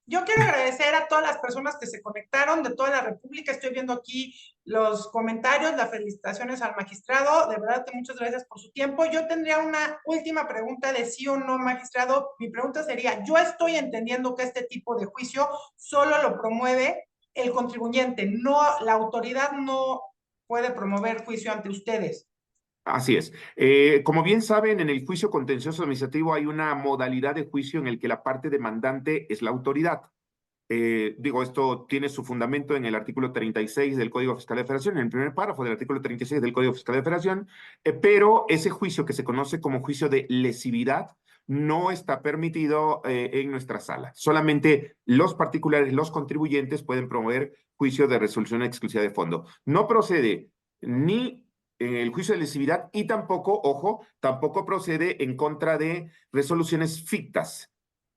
yo quiero agradecer a todas las personas que se conectaron de toda la República. Estoy viendo aquí los comentarios, las felicitaciones al magistrado. De verdad que muchas gracias por su tiempo. Yo tendría una última pregunta de sí o no, magistrado. Mi pregunta sería, yo estoy entendiendo que este tipo de juicio solo lo promueve el contribuyente, no, la autoridad no puede promover juicio ante ustedes. Así es. Como bien saben, en el juicio contencioso administrativo hay una modalidad de juicio en el que la parte demandante es la autoridad. Esto tiene su fundamento en el artículo 36 del Código Fiscal de la Federación, en el primer párrafo del artículo 36 del Código Fiscal de la Federación, pero ese juicio que se conoce como juicio de lesividad no está permitido en nuestra sala. Solamente los particulares, los contribuyentes pueden promover juicio de resolución exclusiva de fondo. No procede ni el juicio de lesividad y tampoco, ojo, tampoco procede en contra de resoluciones fictas.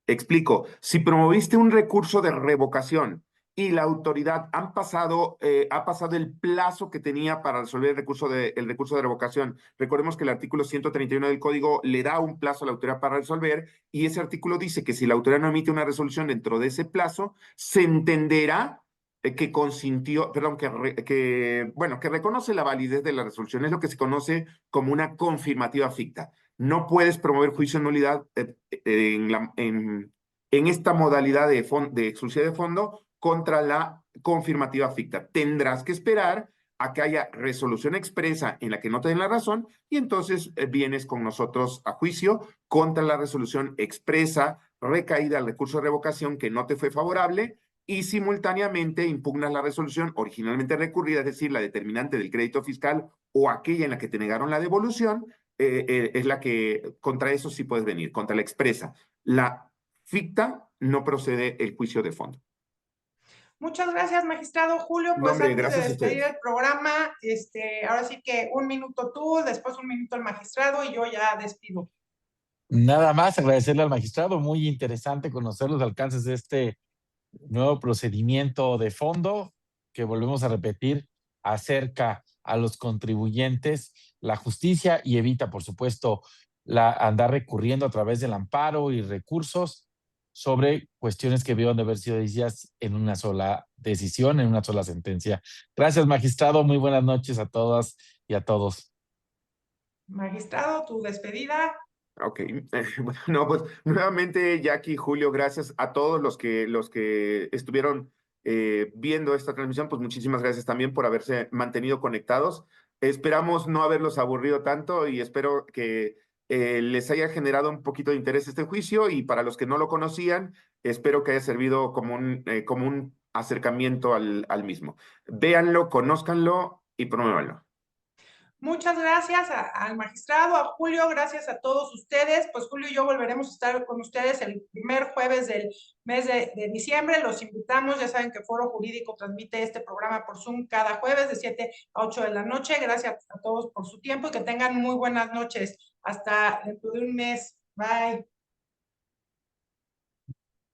Explico, si promoviste un recurso de revocación y la autoridad ha pasado el plazo que tenía para resolver el recurso de revocación. Recordemos que el artículo 131 del Código le da un plazo a la autoridad para resolver y ese artículo dice que si la autoridad no emite una resolución dentro de ese plazo, se entenderá que consintió, perdón, que reconoce la validez de la resolución. Es lo que se conoce como una confirmativa ficta. No puedes promover juicio de nulidad en esta modalidad de exclusión de fondo contra la confirmativa ficta. Tendrás que esperar a que haya resolución expresa en la que no te den la razón y entonces vienes con nosotros a juicio contra la resolución expresa recaída al recurso de revocación que no te fue favorable y simultáneamente impugnas la resolución originalmente recurrida, es decir, la determinante del crédito fiscal o aquella en la que te negaron la devolución, es la que contra eso sí puedes venir, contra la expresa. La ficta no procede el juicio de fondo. Muchas gracias, magistrado Julio. No, Pues hombre, antes de gracias a despedir ustedes. el programa, ahora sí que 1 minuto tú, después 1 minuto el magistrado y yo ya despido. Nada más agradecerle al magistrado, muy interesante conocer los alcances de este nuevo procedimiento de fondo que volvemos a repetir acerca a los contribuyentes la justicia y evita, por supuesto, andar recurriendo a través del amparo y recursos sobre cuestiones que debieron de haber sido decididas en una sola decisión, en una sola sentencia. Gracias, magistrado. Muy buenas noches a todas y a todos. Magistrado, tu despedida. Ok, bueno, pues nuevamente Jackie, Julio, gracias a todos los que estuvieron viendo esta transmisión, pues muchísimas gracias también por haberse mantenido conectados. Esperamos no haberlos aburrido tanto y espero que les haya generado un poquito de interés este juicio y para los que no lo conocían, espero que haya servido como un acercamiento al mismo. Véanlo, conózcanlo y promuévanlo. Muchas gracias al magistrado, a Julio, gracias a todos ustedes. Pues Julio y yo volveremos a estar con ustedes el primer jueves del mes de diciembre. Los invitamos, ya saben que Foro Jurídico transmite este programa por Zoom cada jueves de 7 a 8 de la noche. Gracias a todos por su tiempo y que tengan muy buenas noches. Hasta dentro de un mes. Bye.